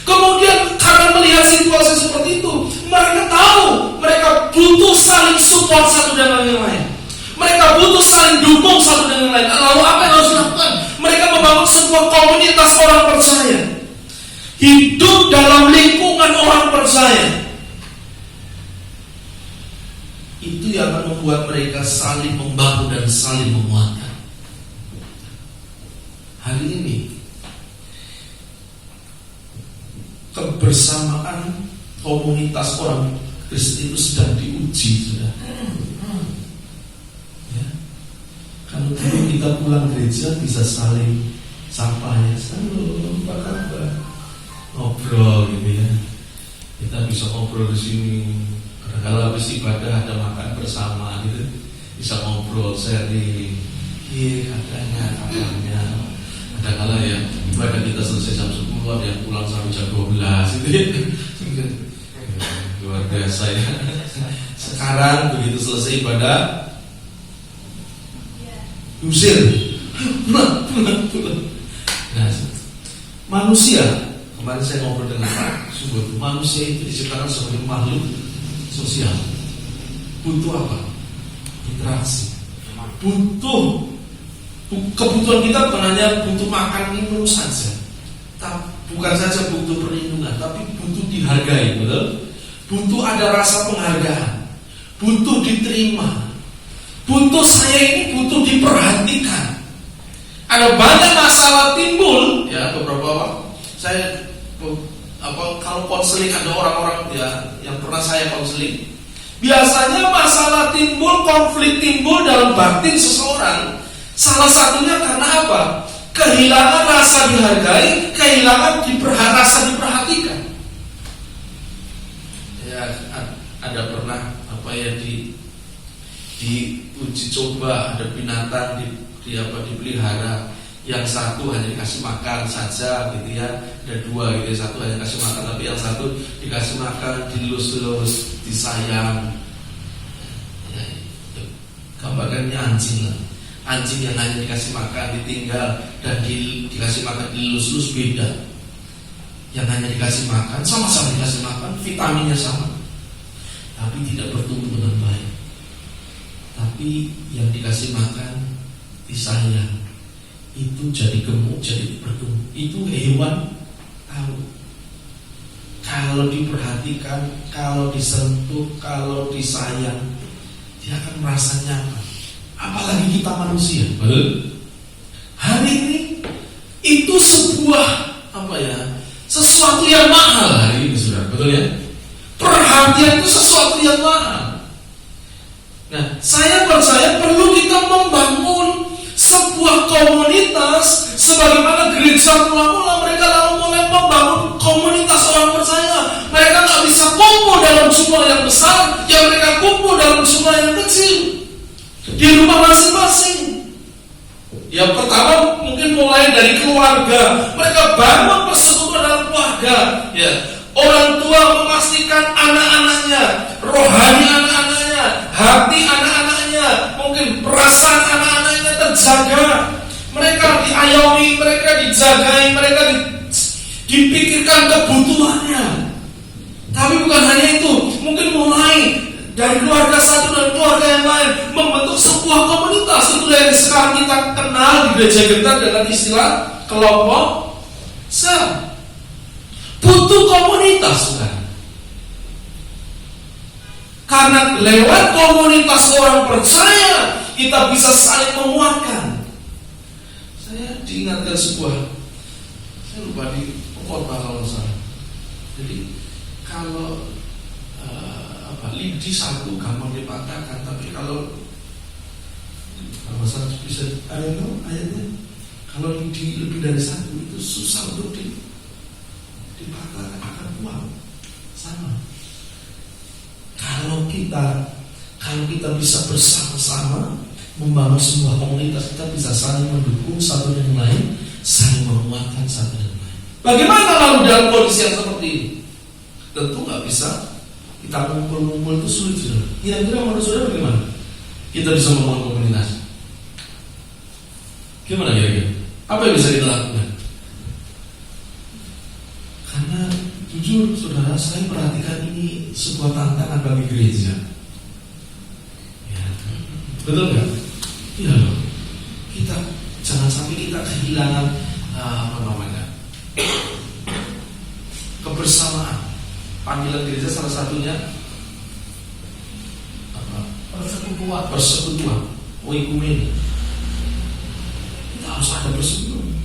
Kemudian karena melihat situasi seperti itu, mereka tahu mereka butuh saling support satu dengan yang lain. Mereka butuh saling dukung satu dengan yang lain. Lalu apa yang harus dilakukan? Mereka membangun sebuah komunitas orang percaya, hidup dalam lingkungan orang percaya. Itu yang akan membuat mereka saling membangun dan saling menguatkan. Hari ini kebersamaan komunitas orang Kristen itu sedang diuji, sudah. Ya. Kalau dulu kita pulang gereja bisa saling sapa, ya, halo, apa kabar, ngobrol gitu ya. Kita bisa ngobrol di sini. Kalau habis ibadah ada makan bersama gitu, bisa ngobrol, sharing, kabarnya. Ada kala ya, ibadah kita selesai jam 10, ada yang pulang sampai jam 12 gitu ya. keluarga saya. Sekarang begitu selesai ibadah, diusir, pulang. Nah, manusia, kemarin saya ngobrol dengan Pak Subur, manusia itu diciptakan sebagai makhluk sosial. Butuh apa? Interaksi. Butuh, kebutuhan kita bukan hanya butuh makan minum saja, bukan saja butuh perlindungan, tapi butuh dihargai, betul? Butuh ada rasa penghargaan, butuh diterima, butuh saya ini butuh diperhatikan. Ada banyak masalah timbul, ya beberapa saya kalau konseling ada orang-orang ya yang pernah saya konseling, biasanya masalah timbul, konflik timbul dalam batin seseorang. Salah satunya karena apa? Kehilangan rasa dihargai, kehilangan rasa diperhatikan. Ya, ada pernah diuji coba, ada binatang dipelihara, yang satu hanya dikasih makan saja gitu ya, ada dua gitu, satu hanya dikasih makan, tapi yang satu dikasih makan, dilus-lus, disayang. Ya, gambarnya anjing lah. Anjing yang hanya dikasih makan, ditinggal, dan dikasih makan, dilus-lus beda. Yang hanya dikasih makan, sama-sama dikasih makan, vitaminnya sama, tapi tidak bertumbuh dengan baik. Tapi yang dikasih makan, disayang, itu jadi gemuk, jadi bertumbuh. Itu hewan tahu. Kalau diperhatikan, kalau disentuh, kalau disayang, dia akan merasa nyaman. Apalagi kita manusia. Betul? Hari ini itu sebuah sesuatu yang mahal hari ini, saudara. Betul ya? Perhatian itu sesuatu yang mahal. Nah, saya percaya perlu kita membangun sebuah komunitas sebagaimana gereja mula-mula mereka lalu mulai membangun komunitas orang percaya. Mereka nggak bisa kumpul dalam jumlah yang besar, yang mereka kumpul dalam jumlah yang kecil di rumah masing-masing. Yang pertama mungkin mulai dari keluarga, mereka bangun persekutuan dalam keluarga. Ya, orang tua memastikan anak-anaknya, rohani anak-anaknya, hati anak-anaknya, mungkin perasaan anak-anaknya terjaga. Mereka diayomi, mereka dijagai, mereka dipikirkan kebutuhannya. Tapi bukan hanya itu, mungkin mulai dari keluarga satu dan keluarga yang lain membentuk sebuah komunitas. Itu yang sekarang kita kenal di gereja kita dengan istilah kelompok sel. Butuh komunitas, bukan? Karena lewat komunitas orang percaya kita bisa saling menguatkan. Saya diingatkan saya lupa di khotbah kalau salah. Jadi kalau lidi satu gampang dipatahkan, tapi kalau masalah bisa ayatnya, kalau lidi lebih dari satu itu susah untuk dipatahkan, akan kuat sama. Kalau kita bisa bersama-sama membangun sebuah komunitas, kita bisa saling mendukung satu dan lain, saling menguatkan satu dan lain. Bagaimana lalu dalam kondisi yang seperti ini? Tentu nggak bisa kita ngumpul-ngumpul, itu sulit, saudara. Kira-kira menurut saudara bagaimana kita bisa membangun komunitas? Gimana kira-kira? Apa yang bisa kita lakukan? Karena jujur saudara, saya perhatikan ini sebuah tantangan bagi gereja. Ya, betul nggak? Iya loh. Kita jangan sampai kita kehilangan kebersamaan. Panggilan gereja salah satunya persekutuan, oikumene. Kita harus ada persekutuan.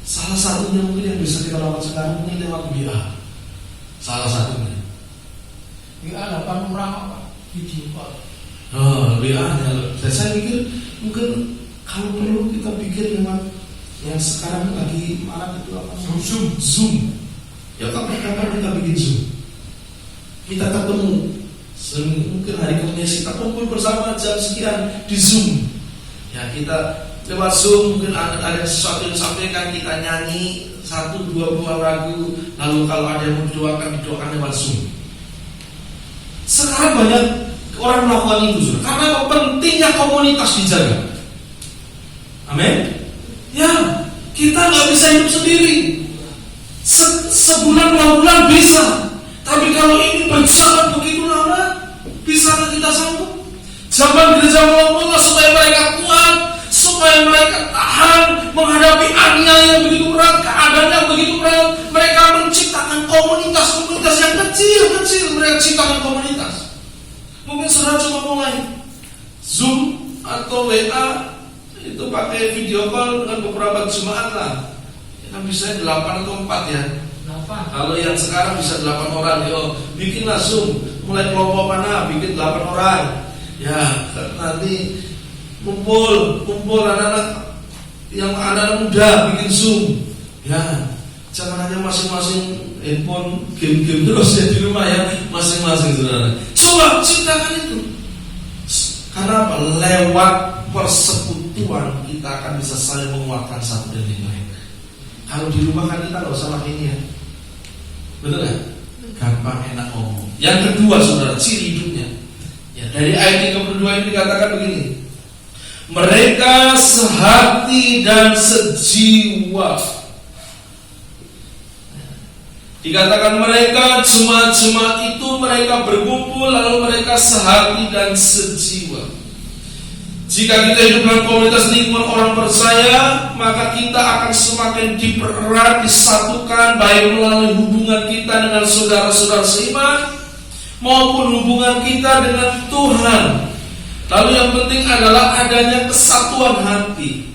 Salah satunya mungkin yang bisa kita lakukan sekarang mungkin lewat WA. Salah satunya. WA 8 orang apa? Video call. WA. Saya pikir mungkin kalau perlu kita bikin lewat yang sekarang lagi marak itu apa? Zoom. Ya kapan kita bikin Zoom, kita ketemu, mungkin hari Kamis kita kumpul bersama jam sekian di Zoom. Ya kita lewat Zoom mungkin ada sesuatu yang disampaikan, kita nyanyi 1, 2 buah lagu, lalu kalau ada yang mau didoakan lewat Zoom. Sekarang banyak orang melakukan itu, saudara. Karena pentingnya komunitas dijaga. Amin. Ya, kita nggak bisa hidup sendiri. Sebulan 2 bulan bisa, tapi kalau ini berjalan begitu lama, bisakah kita sanggup? Zaman gereja mula-mula supaya mereka kuat, supaya mereka tahan menghadapi aniaya yang begitu berat, keadaan yang begitu berat. Mereka menciptakan komunitas yang kecil-kecil. Mereka ciptakan komunitas. Mungkin saudara cuma mulai Zoom atau WA itu pakai video call dengan beberapa jemaat lah. Kan bisa 8 atau 4 ya. 8. Kalau yang sekarang bisa 8 orang, bikinlah Zoom. Mulai kelompok mana, bikin 8 orang. Ya, nanti kumpul anak-anak yang anak-anak muda bikin Zoom. Ya, jangan hanya masing-masing handphone game-game terus ya di rumah ya, masing-masing saudara. Coba ciptakan itu. Karena apa? Lewat persekutuan kita akan bisa saling menguatkan satu dan yang lain. Kalau di rumah kan kita nggak usah pakai ini ya, betul nggak? Gampang enak ngomong. Yang kedua saudara, ciri hidupnya. Ya, dari ayat yang kedua ini dikatakan begini: mereka sehati dan sejiwa. Dikatakan mereka jemaat itu mereka berkumpul lalu mereka sehati dan sejiwa. Jika kita hidup dalam komunitas lingkungan orang percaya, maka kita akan semakin dipererat, disatukan, baik melalui hubungan kita dengan saudara-saudara seiman maupun hubungan kita dengan Tuhan. Lalu yang penting adalah adanya kesatuan hati.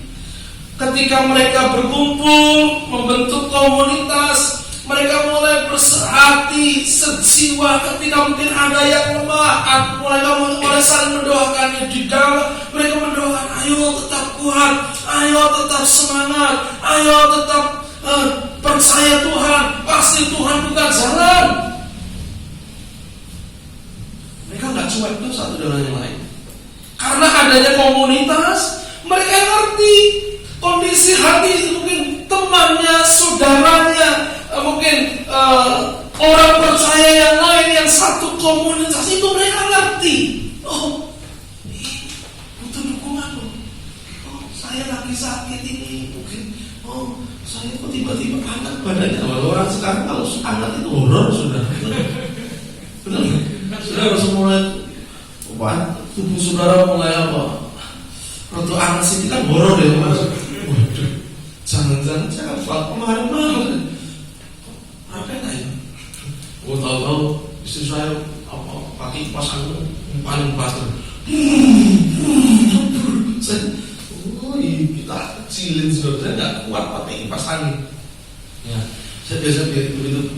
Ketika mereka berkumpul membentuk komunitas, mereka mulai bersehati, sejiwa. Ketika mungkin ada yang lemah, mulai saling mendoakannya di dalam. Mereka mendoakan, ayo tetap kuat, ayo tetap semangat, ayo tetap percaya Tuhan, pasti Tuhan buka jalan. Mereka nggak cuek tuh satu dengan yang lain. Karena adanya komunitas, mereka ngerti kondisi hati, mungkin temannya, saudaranya, mungkin orang percaya yang lain yang satu komunitas itu mereka ngerti. Oh, butuh dukungan loh. Oh, saya lagi sakit ini, mungkin. Oh, saya kok tiba-tiba hangat badannya. Kalau orang sekarang kalau hangat itu horor sudah. Benar? Sudah harus mulai tubuh saudara mulai apa? Roto hangat sih kan horor ya mas. Waduh, jangan-jangan saya kemarin apa ya? Oh tahu-tahu istri saya pakai kipas angin paling bater. Kita kecilin sudah nggak kuat pakai kipas angin. Ya, saya biasa begitu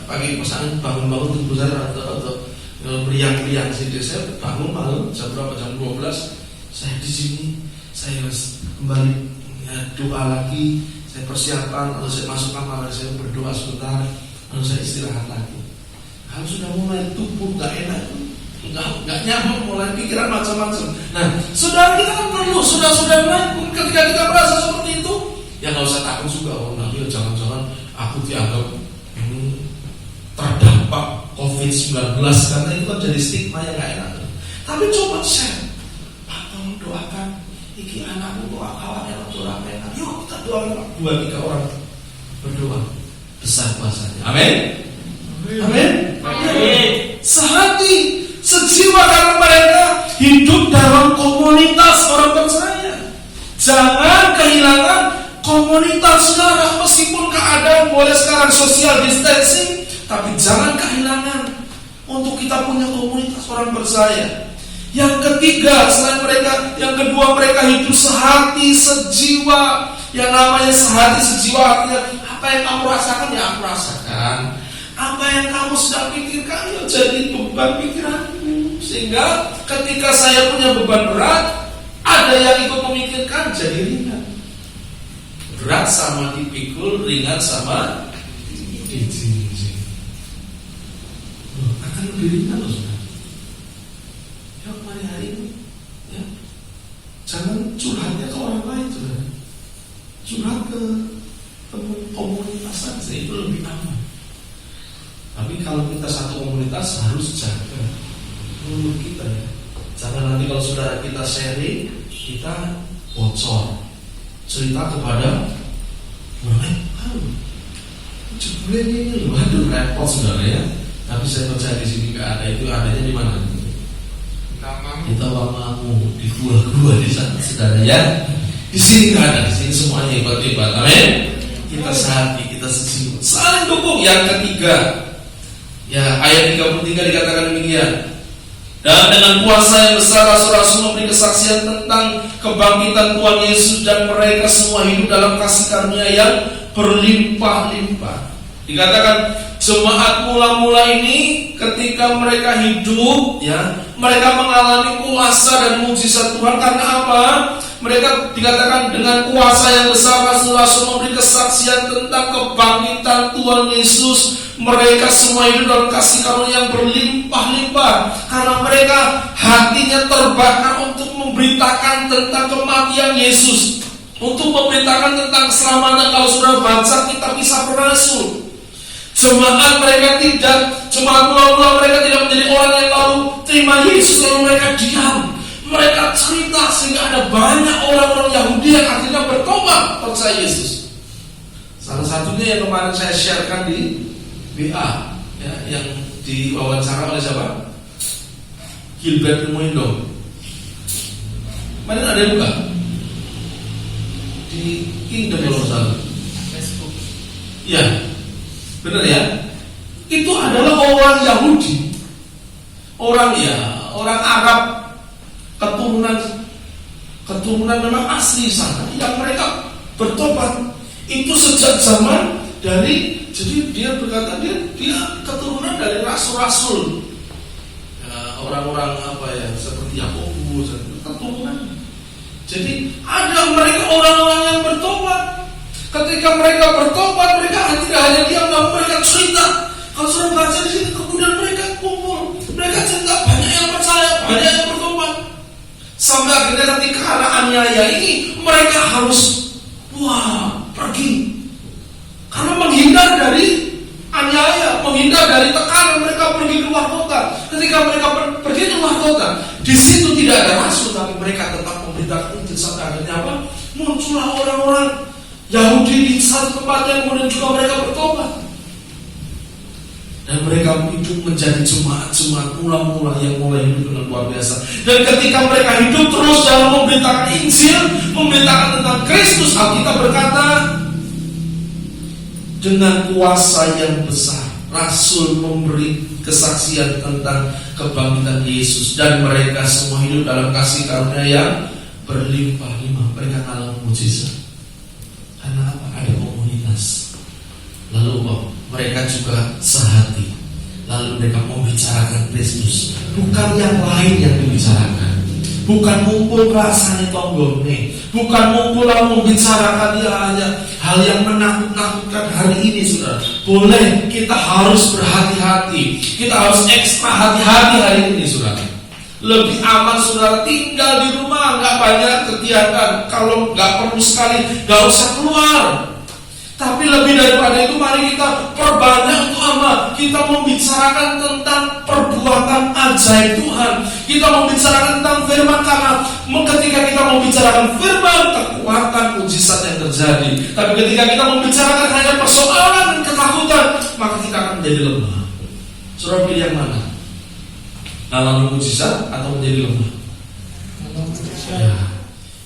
pakai kipas angin bangun-bangun tubuh saya atau meriang-meriang sih. Saya bangun malam jam berapa? Jam 12. Saya di sini, saya harus kembali doa lagi. Saya persiapan, lalu saya masuk kamar, saya berdoa sebentar, lalu saya istirahat lagi. Kalau sudah mulai tubuh nggak enak, nggak nyaman, mulai pikiran macam-macam. Nah, saudara kita kan perlu, sudah mulai ketika kita merasa seperti itu, ya nggak usah takut juga. Oh, nanti jangan-jangan aku dianggap ini terdampak COVID-19 karena itu kan jadi stigma yang nggak enak. Tapi coba share, Pak tolong doakan, iki anakku kok awalnya orang enak. Yuk kita doakan 2-3 orang berdoa besar kuasanya. Amin. Amin. Sehati, sejiwa karena mereka hidup dalam komunitas orang percaya. Jangan kehilangan komunitas saudara. Meskipun keadaan boleh sekarang social distancing, tapi jangan kehilangan untuk kita punya komunitas orang percaya. Yang ketiga, selain mereka, yang kedua mereka hidup sehati, sejiwa. Yang namanya sehati, sejiwa artinya apa yang kamu rasakan ya aku rasakan. Apa yang kamu sedang pikirkan ya jadi beban pikiranmu. Sehingga ketika saya punya beban berat, ada yang ikut memikirkan jadi ringan. Berat sama dipikul, ringan sama dijinjing. Akan lebih ringan loh saudara. Ya mari hari ini ya. Jangan curhatnya ke orang lain saudara. Curhat ke teman komunitas saja, itu lebih aman. Tapi kalau kita satu komunitas harus jaga Tapi kalau saudara kita sharing, kita bocor, cerita kepada orang lain. Jebule ini, waduh repot saudara ya. Tapi saya percaya di sini nggak ada itu, adanya di mana? Kita wamamu di gua-gua di sana saudara ya. Di sini nggak ada, di sini semuanya hebat-hebat. Amin. Kita sehati, kita sesimpul, saling dukung. Yang ketiga, ya ayat 33 dikatakan demikian. Dan dengan kuasa yang besar rasul-rasul memberi kesaksian tentang kebangkitan Tuhan Yesus, dan mereka semua hidup dalam kasih karunia yang berlimpah-limpah. Dikatakan jemaat mula-mula ini ketika mereka hidup, ya, mereka mengalami kuasa dan mujizat Tuhan. Karena apa? Mereka dikatakan dengan kuasa yang besar rasul-rasul memberi kesaksian tentang kebangkitan Tuhan Yesus. Mereka semua hidup dalam kasih karunia yang berlimpah-limpah, karena mereka hatinya terbakar untuk memberitakan tentang kematian Yesus, untuk memberitakan tentang keselamatan. Kalau sudah baca kitab Kisah Para Rasul, jemaat mula-mula mereka tidak menjadi orang yang lalu terima Yesus lalu mereka diam. Mereka cerita sehingga ada banyak orang-orang Yahudi yang akhirnya bertobat percaya Yesus. Salah satunya yang kemarin saya sharekan di WA, ya, yang diwawancara oleh siapa? Gilbert Muindo. Mana ada yang buka? Di Kingdom kalau salah. Facebook. Iya. Benar ya? Itu adalah orang Yahudi, orang Arab, keturunan memang asli sana, yang mereka bertobat. Itu sejak zaman dari, jadi dia berkata dia keturunan dari rasul-rasul, ya, orang-orang seperti Yakobus, keturunan. Jadi ada mereka orang-orang yang bertobat. Ketika mereka bertobat, mereka tidak hanya diam, namun mereka cerita. Kalau sudah baca di sini, kemudian mereka kumpul, mereka cerita, banyak yang percaya, banyak yang bertobat. Sampai akhirnya ketika anak aniaya ini, mereka harus pergi, karena menghindar dari aniaya, menghindar dari tekanan. Mereka pergi keluar kota. Ketika mereka pergi keluar kota, di situ tidak ada rasul, tapi mereka tetap memberitakan Injil. Sampai akhirnya apa? Muncullah orang-orang Yahudi di satu tempat yang kemudian juga mereka bertobat, dan mereka hidup menjadi jemaat mula-mula yang mulai hidup dengan luar biasa. Dan ketika mereka hidup terus dalam memberitakan Injil, memberitakan tentang Kristus, Alkitab berkata dengan kuasa yang besar rasul memberi kesaksian tentang kebangkitan Yesus, dan mereka semua hidup dalam kasih karunia yang berlimpah-limpah. Mereka alami mujizat. Karena apa? Ada komunitas. Lalu mereka juga sehati. Lalu mereka membicarakan Kristus, bukan yang lain yang dibicarakan. Bukan mumpul rasanya tonggone, bukan mumpul lalu membicarakan hanya hal yang menakut-nakutkan hari ini, saudara. Boleh, kita harus berhati-hati. Kita harus ekstra hati-hati hari ini, saudara. Lebih aman saudara tinggal di rumah, nggak banyak kegiatan. Kalau nggak perlu sekali, nggak usah keluar. Tapi lebih daripada itu, mari kita perbanyak untuk apa? Kita membicarakan tentang perbuatan ajaib Tuhan. Kita membicarakan tentang firman, karena ketika kita membicarakan firman, kekuatan mujizat yang terjadi. Tapi ketika kita membicarakan hanya persoalan dan ketakutan, maka kita akan menjadi lemah. Saudara pilih yang mana? Alami mujizat atau menjadi lemah? Ya,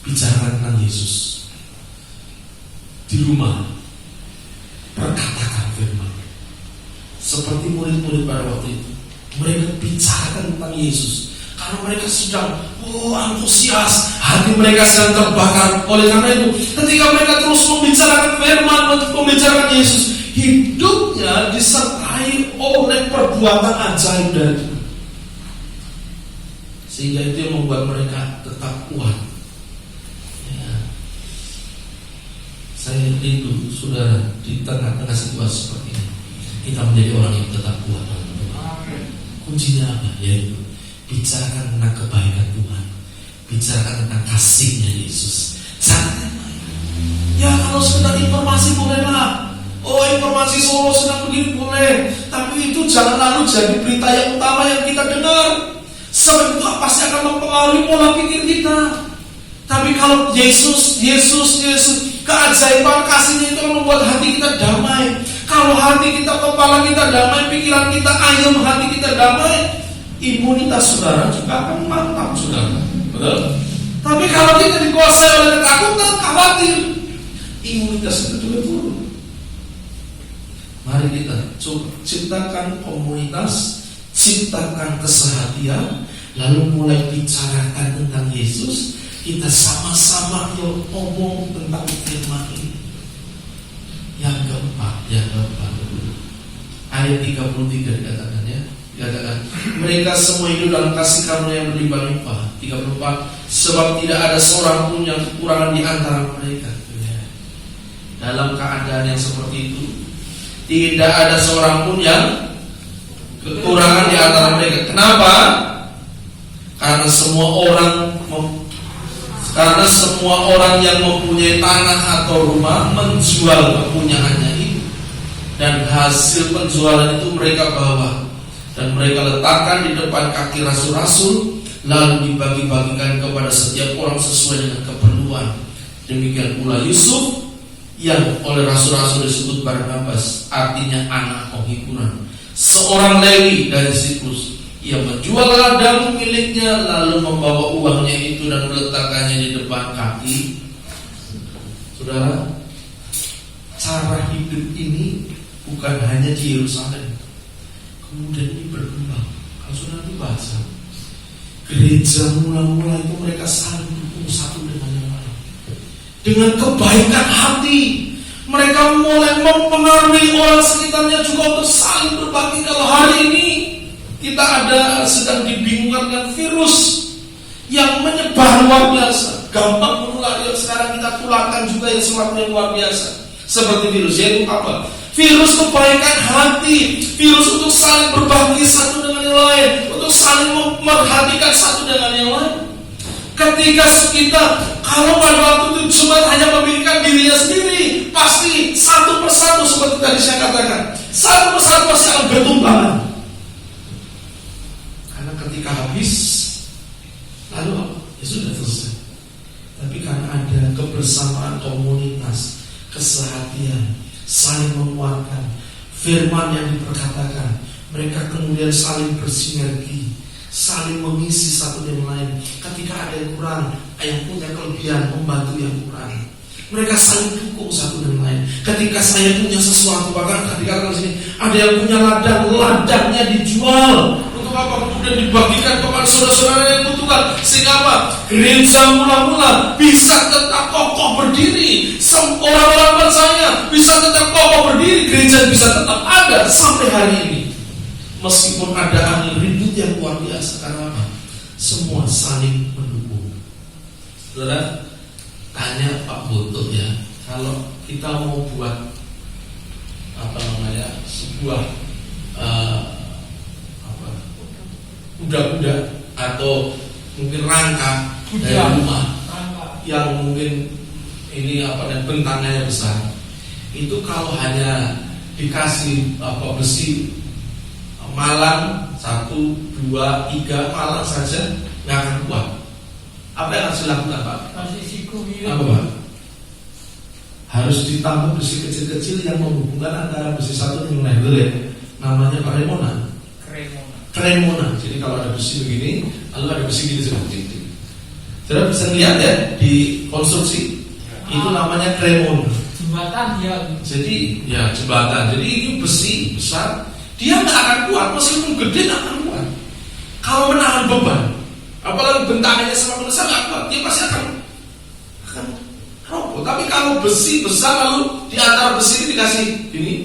bicara tentang Yesus di rumah, perkatakan firman. Seperti murid-murid pada waktu itu, mereka bicarakan tentang Yesus karena mereka sedang antusias, hati mereka sedang terbakar. Oleh karena itu, ketika mereka terus membicarakan firman, membicarakan Yesus, hidupnya disertai oleh perbuatan ajaib dari Tuhan. Sehingga itu yang membuat mereka tetap kuat. Ya. Saya rindu, saudara, di tengah-tengah situasi seperti ini, kita menjadi orang yang tetap kuat. Kuncinya apa? Yaitu bicarakan tentang kebaikan Tuhan, bicarakan tentang kasihnya Yesus. Jangan main. Ya kalau sekedar informasi bolehlah. Informasi Solo sedang begini boleh, tapi itu jangan lalu jadi berita yang utama yang kita dengar. Sebab itu pasti akan mempengaruhi mempengaruhi pola pikir kita. Tapi kalau Yesus, keajaiban kasihnya itu membuat hati kita damai. Kalau hati kita, kepala kita damai, pikiran kita ayem, hati kita damai, imunitas saudara juga akan mantap, saudara. Betul? Tapi kalau kita dikuasai oleh ketakutan, khawatir, imunitas kita juga turun. Mari kita coba ciptakan komunitas, ciptakan kesehatian, lalu mulai bicarakan tentang Yesus. Kita sama-sama ngomong tentang firman ini. Yang keempat, ayat 33 dikatakan ya. Dikatakan, mereka semua hidup dalam kasih karunia yang berlimpah-limpah. 34, sebab tidak ada seorang pun yang kekurangan di antara mereka. Dalam keadaan yang seperti itu, tidak ada seorang pun yang kekurangan di antara mereka. Kenapa? Karena semua orang yang mempunyai tanah atau rumah menjual kepunyaannya itu, dan hasil penjualan itu mereka bawa dan mereka letakkan di depan kaki rasul-rasul, lalu dibagi-bagikan kepada setiap orang sesuai dengan keperluan. Demikian pula Yusuf yang oleh rasul-rasul disebut Barnabas, artinya anak penghiburan, seorang Lewi dari Siprus. Ia menjual ladang miliknya lalu membawa uangnya itu dan meletakkannya di depan kaki. Saudara, cara hidup ini bukan hanya di Yerusalem, kemudian ini berkembang. Kalau saudara baca gereja mula-mula itu mereka saling dukung satu dengan yang lain. Dengan kebaikan hati mereka mulai mempengaruhi orang sekitarnya juga untuk saling berbagi. Kalau hari ini kita sedang dibingungkan dengan virus yang menyebar luar biasa, gampang menular. Sekarang kita tularkan juga yang semakin luar biasa. Seperti virus, yaitu apa? Virus kebaikan hati, virus untuk saling berbagi satu dengan yang lain, untuk saling memperhatikan satu dengan yang lain. Ketika kita, kalau pada waktu itu cuma hanya memikirkan dirinya sendiri, pasti satu persatu seperti tadi saya katakan, satu persatu pasti akan bertumbangan. Ketika habis, lalu apa? Ya sudah selesai. Tapi karena ada kebersamaan komunitas, kesehatian, saling menguatkan, firman yang diperkatakan, mereka kemudian saling bersinergi, saling mengisi satu dengan lain. Ketika ada yang kurang, yang punya kelebihan membantu yang kurang. Mereka saling dukung satu dengan lain. Ketika saya punya sesuatu, bahkan ketika di sini ada yang punya ladangnya dijual. Apa kemudian dibagikan kepada saudara-saudara yang butuhkan, sehingga apa? Gereja mula-mula bisa tetap kokoh berdiri. Orang-orang percaya bisa tetap kokoh berdiri. Gereja bisa tetap ada sampai hari ini, meskipun ada angin ribut yang luar biasa. Karena apa? Semua saling mendukung. Saudara, tanya Pak Butut ya, kalau kita mau buat sebuah kuda-kuda atau mungkin rangka dari rumah yang mungkin ini bentangannya besar, itu kalau hanya dikasih besi malang 1, 2, 3 malang saja nggak akan kuat. Apa yang harus dilakukan, Pak? Apa, Pak? Harus ditambah besi kecil-kecil yang menghubungkan antara besi satu dengan yang lain. Namanya kremona. Jadi kalau ada besi begini, lalu ada besi gini seperti itu. Saudara bisa lihat ya di konstruksi, itu namanya kremona. Jembatan ya. Jadi ya jembatan. Jadi ini besi besar, dia nggak akan kuat meskipun gede, nggak akan kuat. Kalau menahan beban, apalagi bentangannya semakin besar, nggak kuat, dia pasti akan roboh. Tapi kalau besi besar lalu di antara besi ini dikasih ini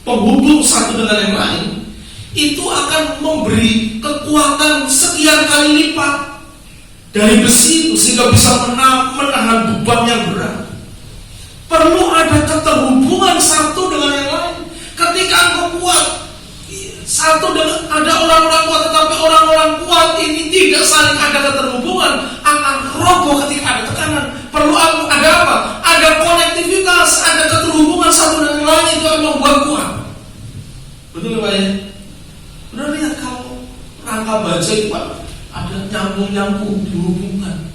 penghubung satu dengan yang lain, itu akan memberi kekuatan sekian kali lipat dari besi itu sehingga bisa menahan beban yang berat. Perlu ada keterhubungan satu dengan yang lain. Ketika engkau kuat, satu dengan ada orang-orang kuat, tetapi orang-orang kuat ini tidak saling ada keterhubungan, akan roboh ketika ada tekanan. Perlu ada apa? Ada konektivitas, ada keterhubungan satu dengan yang lain, itu akan membuat kuat. Betul Pak ya? Udah lihat kalau rangka baja itu Pak, ada nyambung dihubungkan.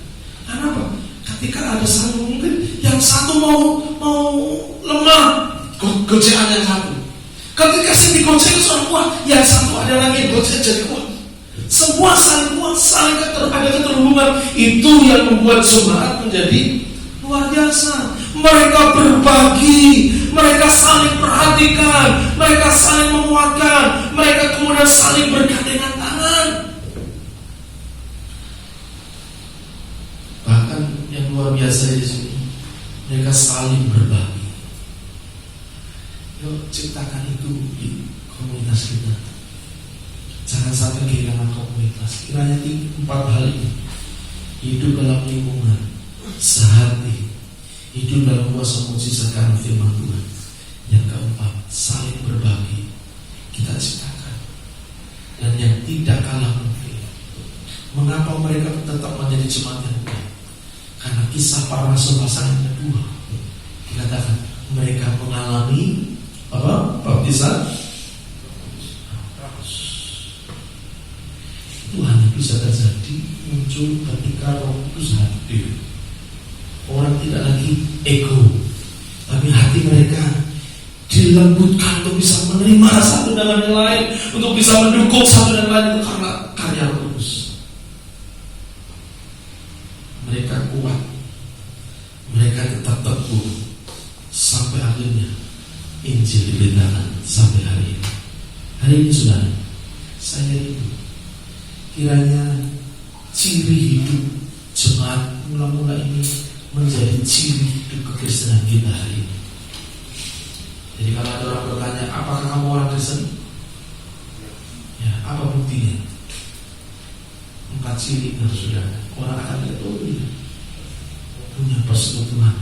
Kenapa? Ketika ada saling mungkin yang satu mau lemah, gocekan yang satu. Ketika si digocek seorang kuat, yang satu ada lagi yang gocek jadi kuat. Semua saling kuat, ada keterhubungan. Itu yang membuat jemaat menjadi luar biasa. Mereka berbagi, mereka saling perhatikan, mereka saling menguatkan, mereka kemudian saling bergandengan tangan. Bahkan yang luar biasa di sini, mereka saling berbagi. Yuk ciptakan itu di komunitas kita. Jangan sampai kehilangan komunitas. Kiranya 4 hal ini: hidup dalam lingkungan, sehati, hidup dalam kuasa mujizat karena firman Tuhan. Yang keempat, saling berbagi. Kita ciptakan. Dan yang tidak kalah penting, mengapa mereka tetap menjadi jemaat yang baik? Karena kisah para rasul pasal yang kedua dikatakan mereka mengalami baptisan. Itu hanya bisa terjadi muncul ketika Roh Kudus hadir. Orang tidak lagi ego, tapi hati mereka dilembutkan untuk bisa menerima satu dengan yang lain, untuk bisa mendukung satu dan lain, itu karena karya Roh Kudus. Mereka kuat, mereka tetap teguh sampai akhirnya Injil diberitakan sampai hari ini. Hari ini saudara, saya rindu kiranya ciri hidup jemaat mula-mula ini menjadi ciri hidup kekristenan kita hari ini. Jadi kalau ada orang bertanya, apakah kamu orang Kristen? Ya, apa buktinya? 4 ciri harus sudah orang akan lihat, oh iya, punya persekutuan,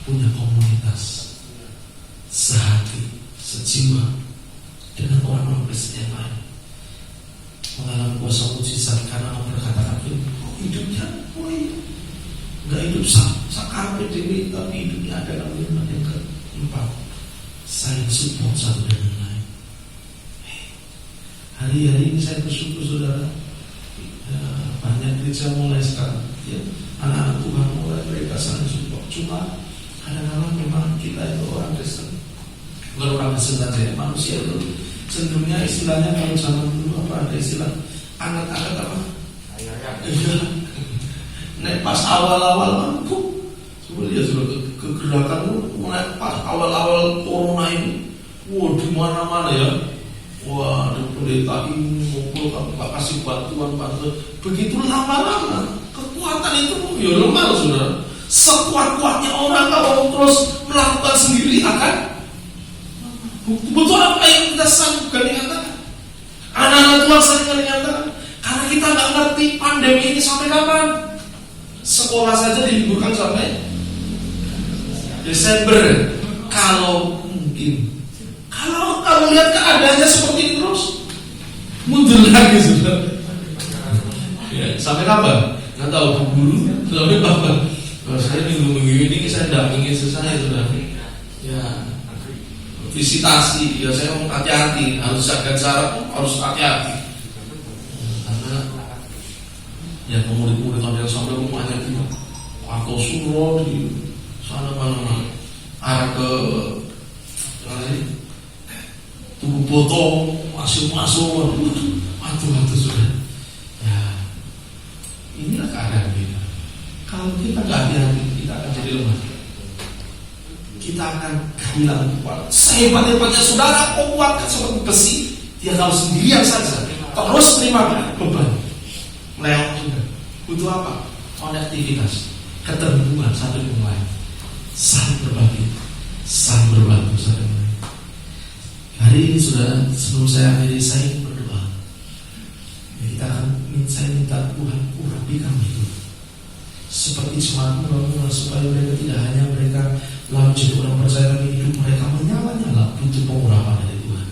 punya komunitas, sehati, sejiwa dengan orang-orang Kristen yang lain, mengalami kuasa mujizat karena memperkatakan hidupnya, oh iya, nggak hidup sakar dewi, tapi hidupnya ada dalam firman. Yang keempat, saling support satu dengan lain. Hari-hari ini saya bersyukur saudara, banyak gereja mulai sekarang, ya, anak-anak Tuhan mulai mereka saling support. Cuma kadang-kadang memang kita itu orang Kristen, bukan orang Kristen saja, manusia itu cenderungnya istilahnya kalau zaman dulu ada istilah angkat-angkat apa? Nek pas awal-awal coba lihat kegerakan mulai pas awal-awal corona ini, di mana-mana ya. Wah, ada pendeta ini ngumpul, Pak kasih bantuan. Begitu lama-lama kekuatan itu ya lemah, saudara. Sekuat-kuatnya orang kalau terus melakukan sendiri akan butuh apa yang kita sanggup gandengan. Anak-anak Tuhan saling gandengan, karena kita nggak ngerti pandemi ini sampai kapan. Sekolah saja diliburkan sampai Desember kalau mungkin. Kalau kamu lihat keadaannya seperti ini terus, mundur lagi sudah. Ya, sampai kapan? Nggak tahu, guru sampai kapan? Saya minggu-minggu ini saya dampingin saya sudah. Ya, visitasi, ya saya mau hati-hati, harus jaga jarak, harus hati-hati. Karena ya murid-murid yang sampai rumahnya itu atau suruh di sana mana-mana, arah ke tubuh botol masuk, waduh sudah. Ya, inilah keadaan kita. Kalau kita nggak hati-hati, kita akan jadi lemah. Kita akan kehilangan kuat. Sehebat-hebatnya saudara, kuatkan seperti besi, dia kalau sendirian saja terus terima beban. Meleong juga. Butuh apa? Konektivitas, keterhubungan satu dengan lain, saling berbagi, saling berbantu satu dengan lain. Hari ini saudara, sebelum saya akhiri, saya ingin berdoa. Saya minta Tuhan urapi kami itu seperti jemaat mula-mula, supaya mereka tidak hanya mereka lalu jadi orang percaya, tapi hidup mereka menyala-nyala. Butuh pengurapan dari Tuhan.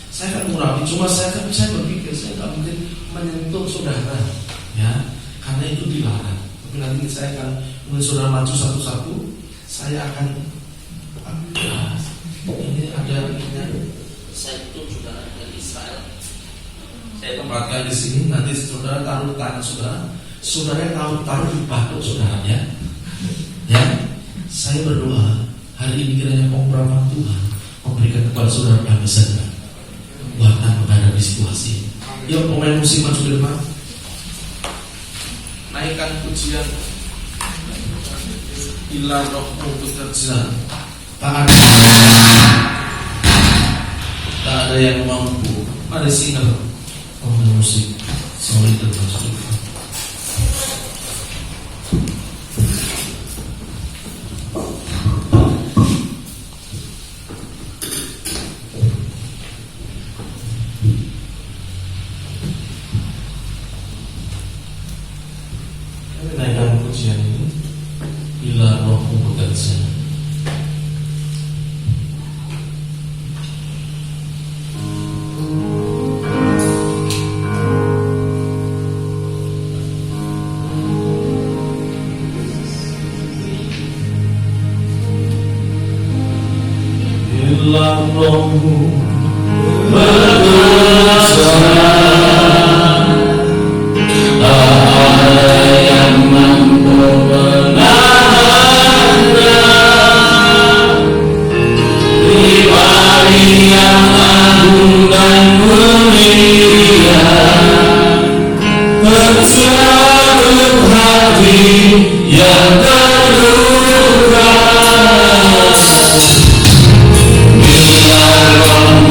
Saya akan mengurapi, cuma saya berpikir saya tidak mungkin menyentuh saudara, ya, karena itu dilarang. Tapi nanti saya akan mulai saudara maju satu-satu. Saya akan ini ada saya itu saudara dari Israel. saya tempatkan di sini. Nanti saudara taruh tangan saudara taruh di batuk saudara ya. Ya, saya berdoa hari ini kiranya pengurapan Tuhan memberikan kepada saudara damai sejahtera, kekuatan menghadapi situasi. Yuk pemain musik maju ke depan. Naikkan pujian. Bila rohmu bekerja, tak ada yang mampu. Mari singer pemain musik solid dan masuk. Naikkan pujian ini. Bila rohmu bekerja. Bila rohmu bekerja, ada yang mampu menahannya. Di hari yang agung dan mulia, terjatuh hati yang terluka. Bila rohmu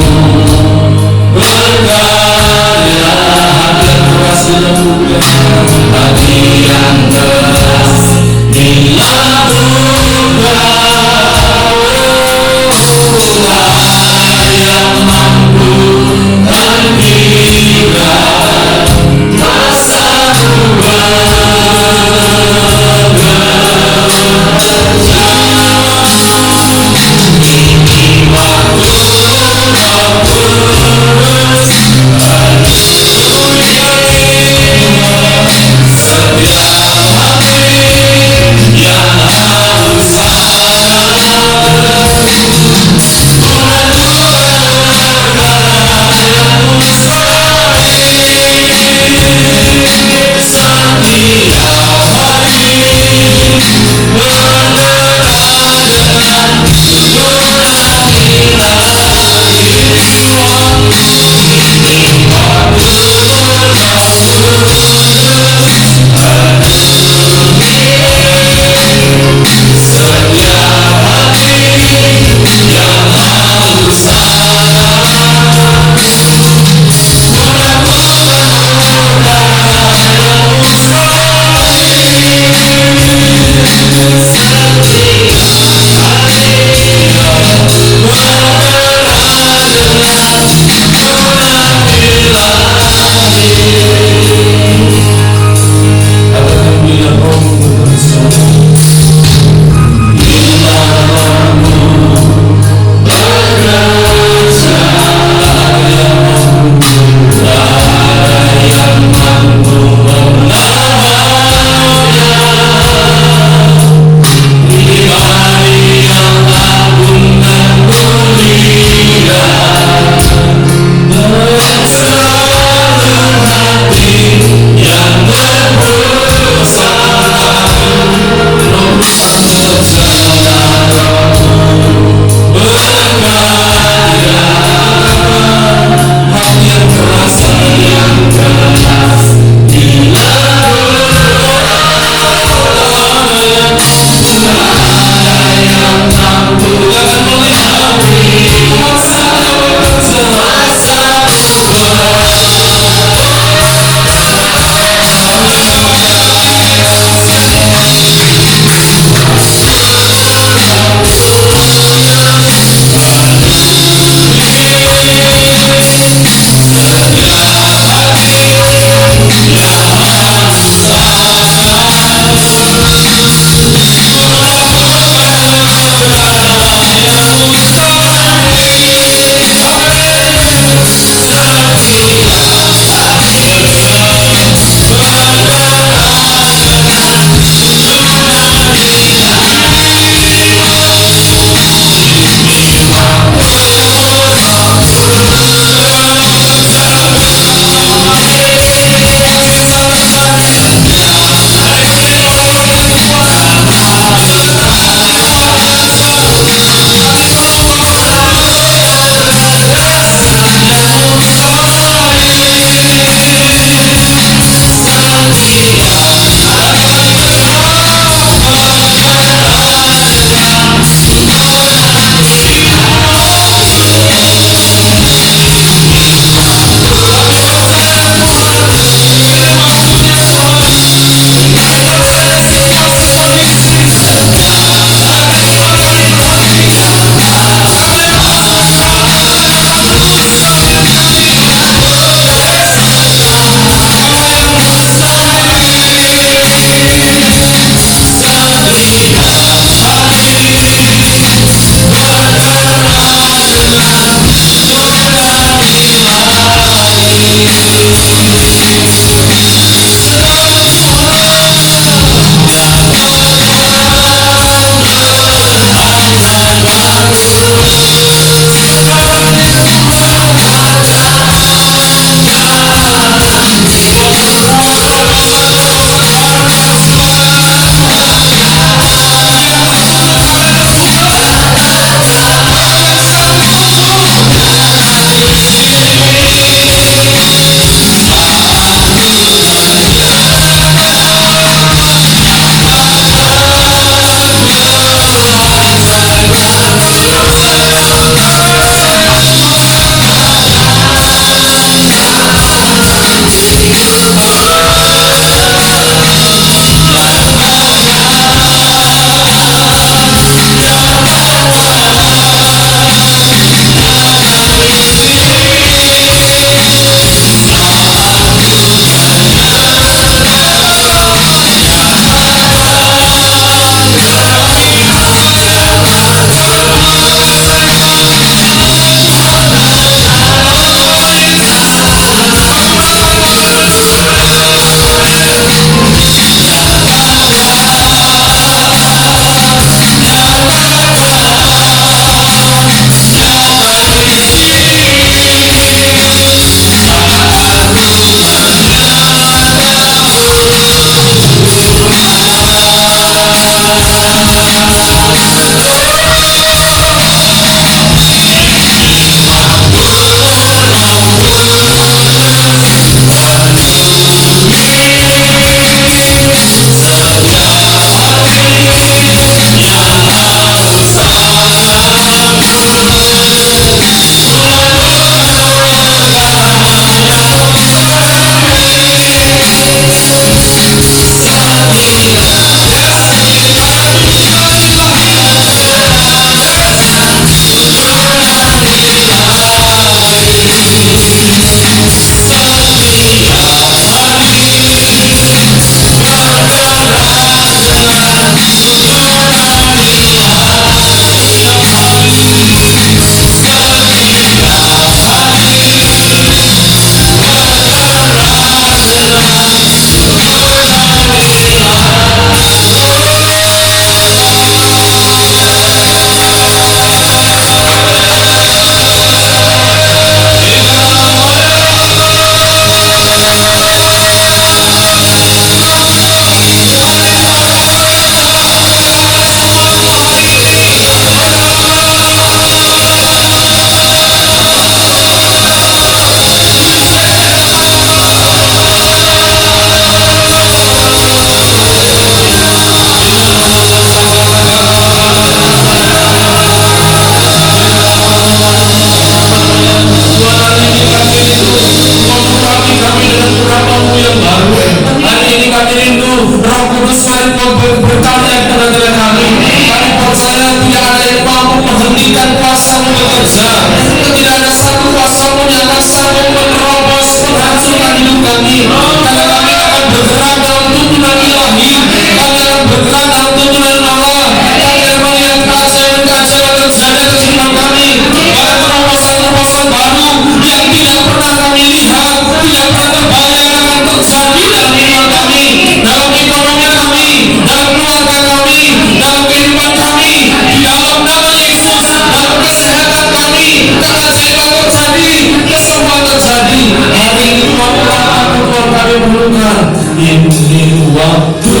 Tuhan, ini waktu.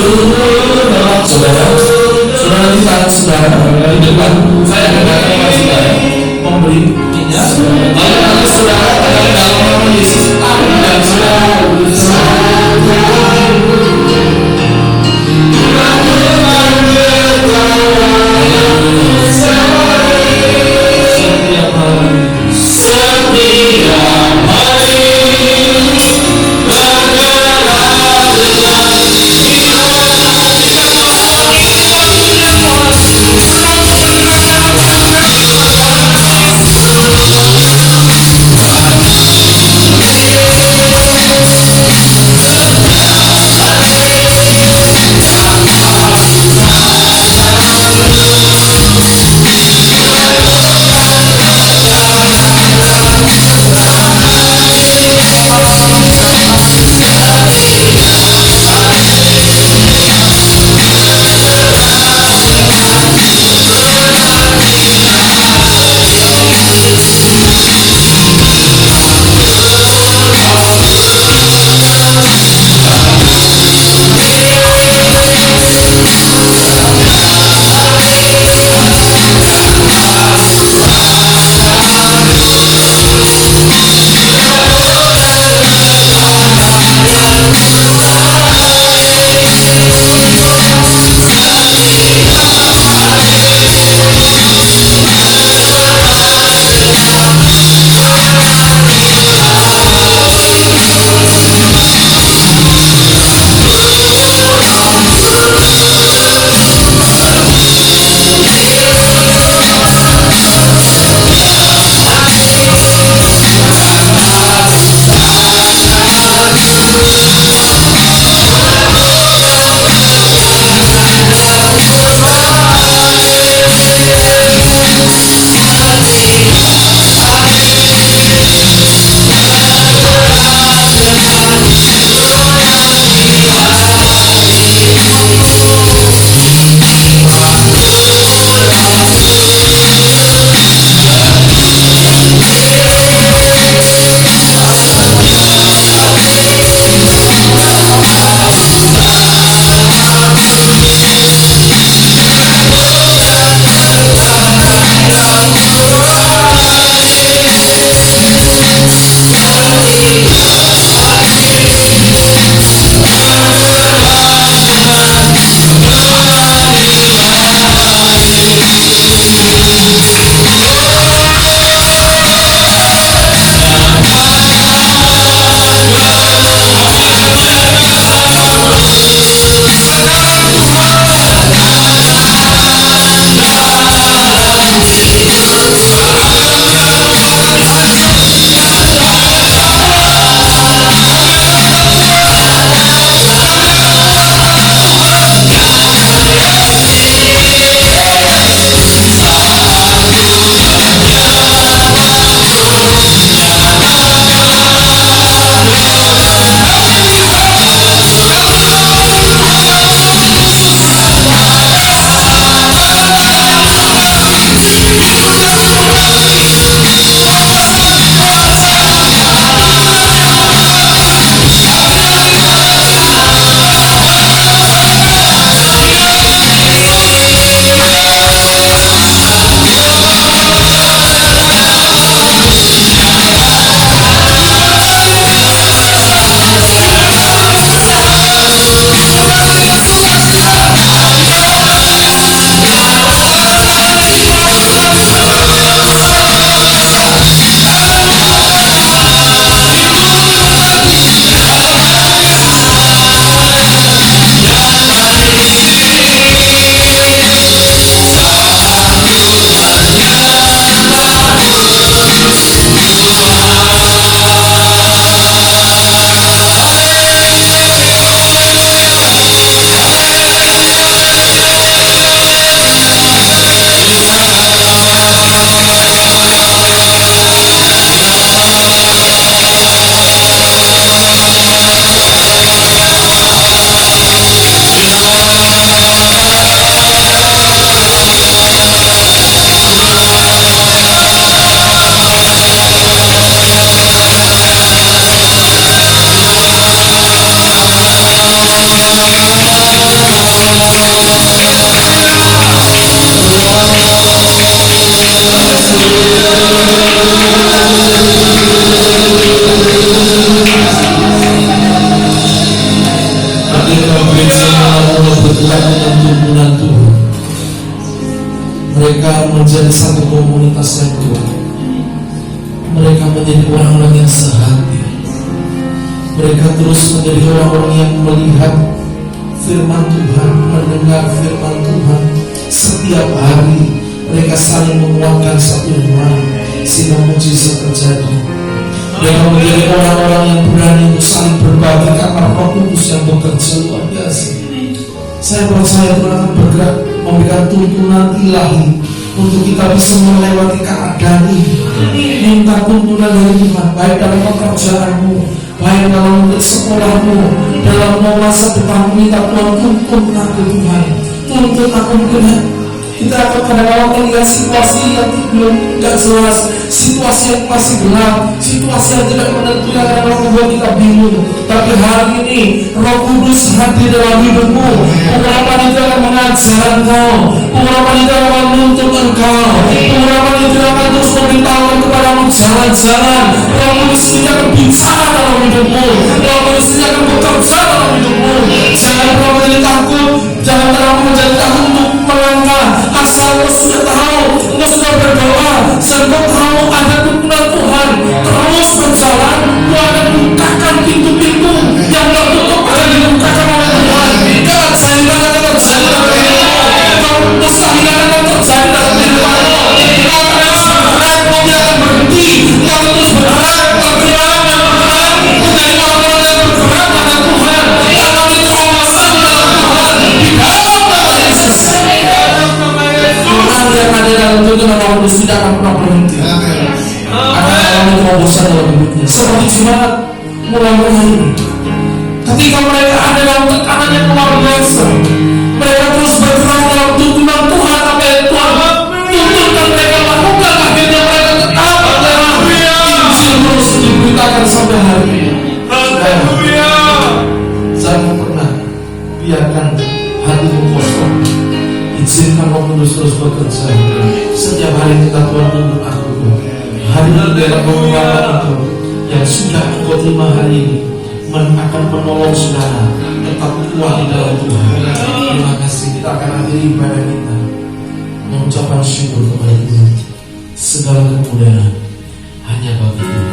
Saudara, saudara kita saudara di depan saya akan datang saudara memberi minyak. Lalu saudara akan dalam nama Yesus dan dengan tuntunan Tuhan. Mereka menjadi satu komunitas yang kuat. Mereka menjadi orang-orang yang sehati. Mereka terus menjadi orang-orang yang melihat firman Tuhan, mendengar firman Tuhan setiap hari. Mereka saling menguatkan satu sama lain sehingga mujizat terjadi. Mereka menjadi orang-orang yang berani untuk saling berbagi karena Roh Kudus yang bekerja luar biasa. Saya percaya Tuhan akan bergerak memberikan tuntunan ilahi untuk kita bisa melewati keadaan ini. Minta tuntunan dari Tuhan, baik dalam pekerjaanmu, baik dalam sekolahmu, dalam masa depan. Minta Tuhan tuntun aku Tuhan, tuntun aku Tuhan. Kita akan kadang-kadang melihat situasi yang belum tidak jelas, situasi yang masih gelap, situasi yang tidak menentu yang akan membuat kita bingung. Tapi hari ini Roh Kudus hadir dalam hidupmu. Pengurapan itu akan mengajar engkau, pengurapan itu akan menuntun engkau, pengurapan itu akan terus memberitahukan kepadamu jalan-jalan. Roh Kudus itu akan bicara dalam hidupmu, Roh Kudus itu akan bekerja dalam hidupmu. Jangan pernah menjadi takut, jangan pernah menjadi takut untuk melangkah. Asal kau sudah tahu, kau sudah berdoa, dan kau tahu ada tuntunan Tuhan, terus berjalan, kau akan bukakan pintu-pintu yang tertutup akan dibukakan oleh Tuhan. Keajaiban akan terjadi dalam hidupmu, kemustahilan akan terjadi dalam hidupmu. Kau terus bergerak, kau tidak akan berhenti, kau terus bergerak, bergerak, menjadi orang-orang yang bergerak pada Tuhan. Karena itu penguasaan dalam Tuhan, di dalam nama Yesus. Tuhan yang ada dalam tuntunan Roh Kudus tidak akan pernah berhenti. Akan mengalami terobosan dalam hidupnya. Seperti jemaat mulai hari ini, ketika mereka ada dalam tekanan yang luar biasa, mereka terus bergerak dalam tuntunan Tuhan. Apa yang Tuhan tuntunkan mereka lakukan, akhirnya mereka tetap dalam Injil terus diberitakan sampai hari ini. Jangan pernah biarkan hatimu kosong. Izinkan Roh Kudus terus bekerja. Setiap hari kita Tuhan tuntun aku. Hari ini dalam pengurapan itu yang sudah engkau terima hari ini akan menolong saudara tetap kuat di dalam Tuhan. Terima kasih. Kita akan akhiri ibadah kita mengucapkan syukur kepada Tuhan. Segala kemuliaan hanya bagi Tuhan.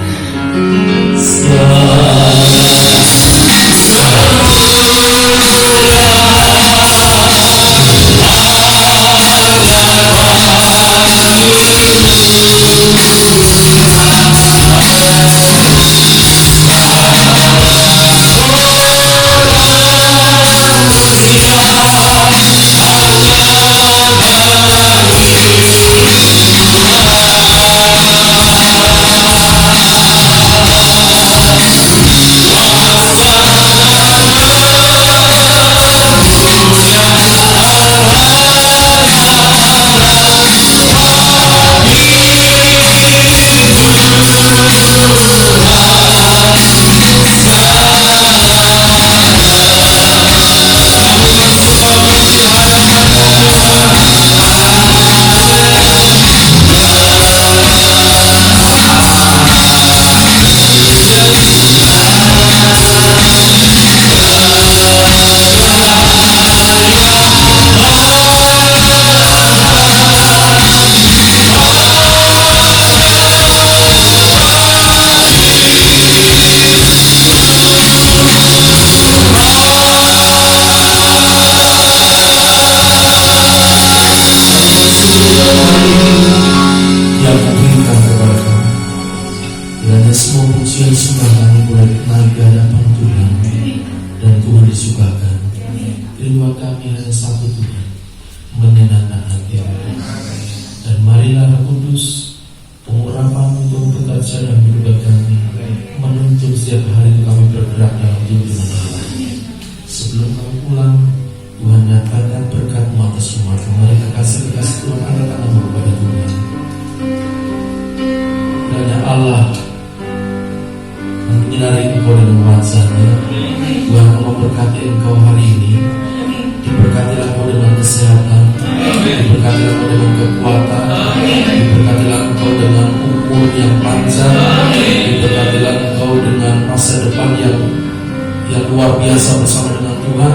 Luar biasa bersama dengan Tuhan.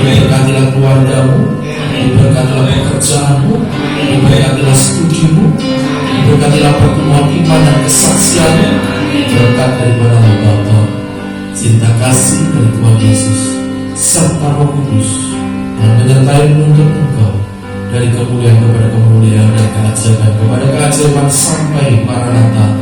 Diberkatilah keluargamu, diberkatilah pekerjaanmu, diberkatilah studimu, diberkatilah pertemuan iman dan kesaksianmu. Berkat daripada Allah Bapa, cinta kasih dari Tuhan Yesus, serta Roh Kudus yang menyertai menuntun engkau dari kemuliaan kepada kemuliaan dan keajaiban kepada keajaiban sampai Maranatha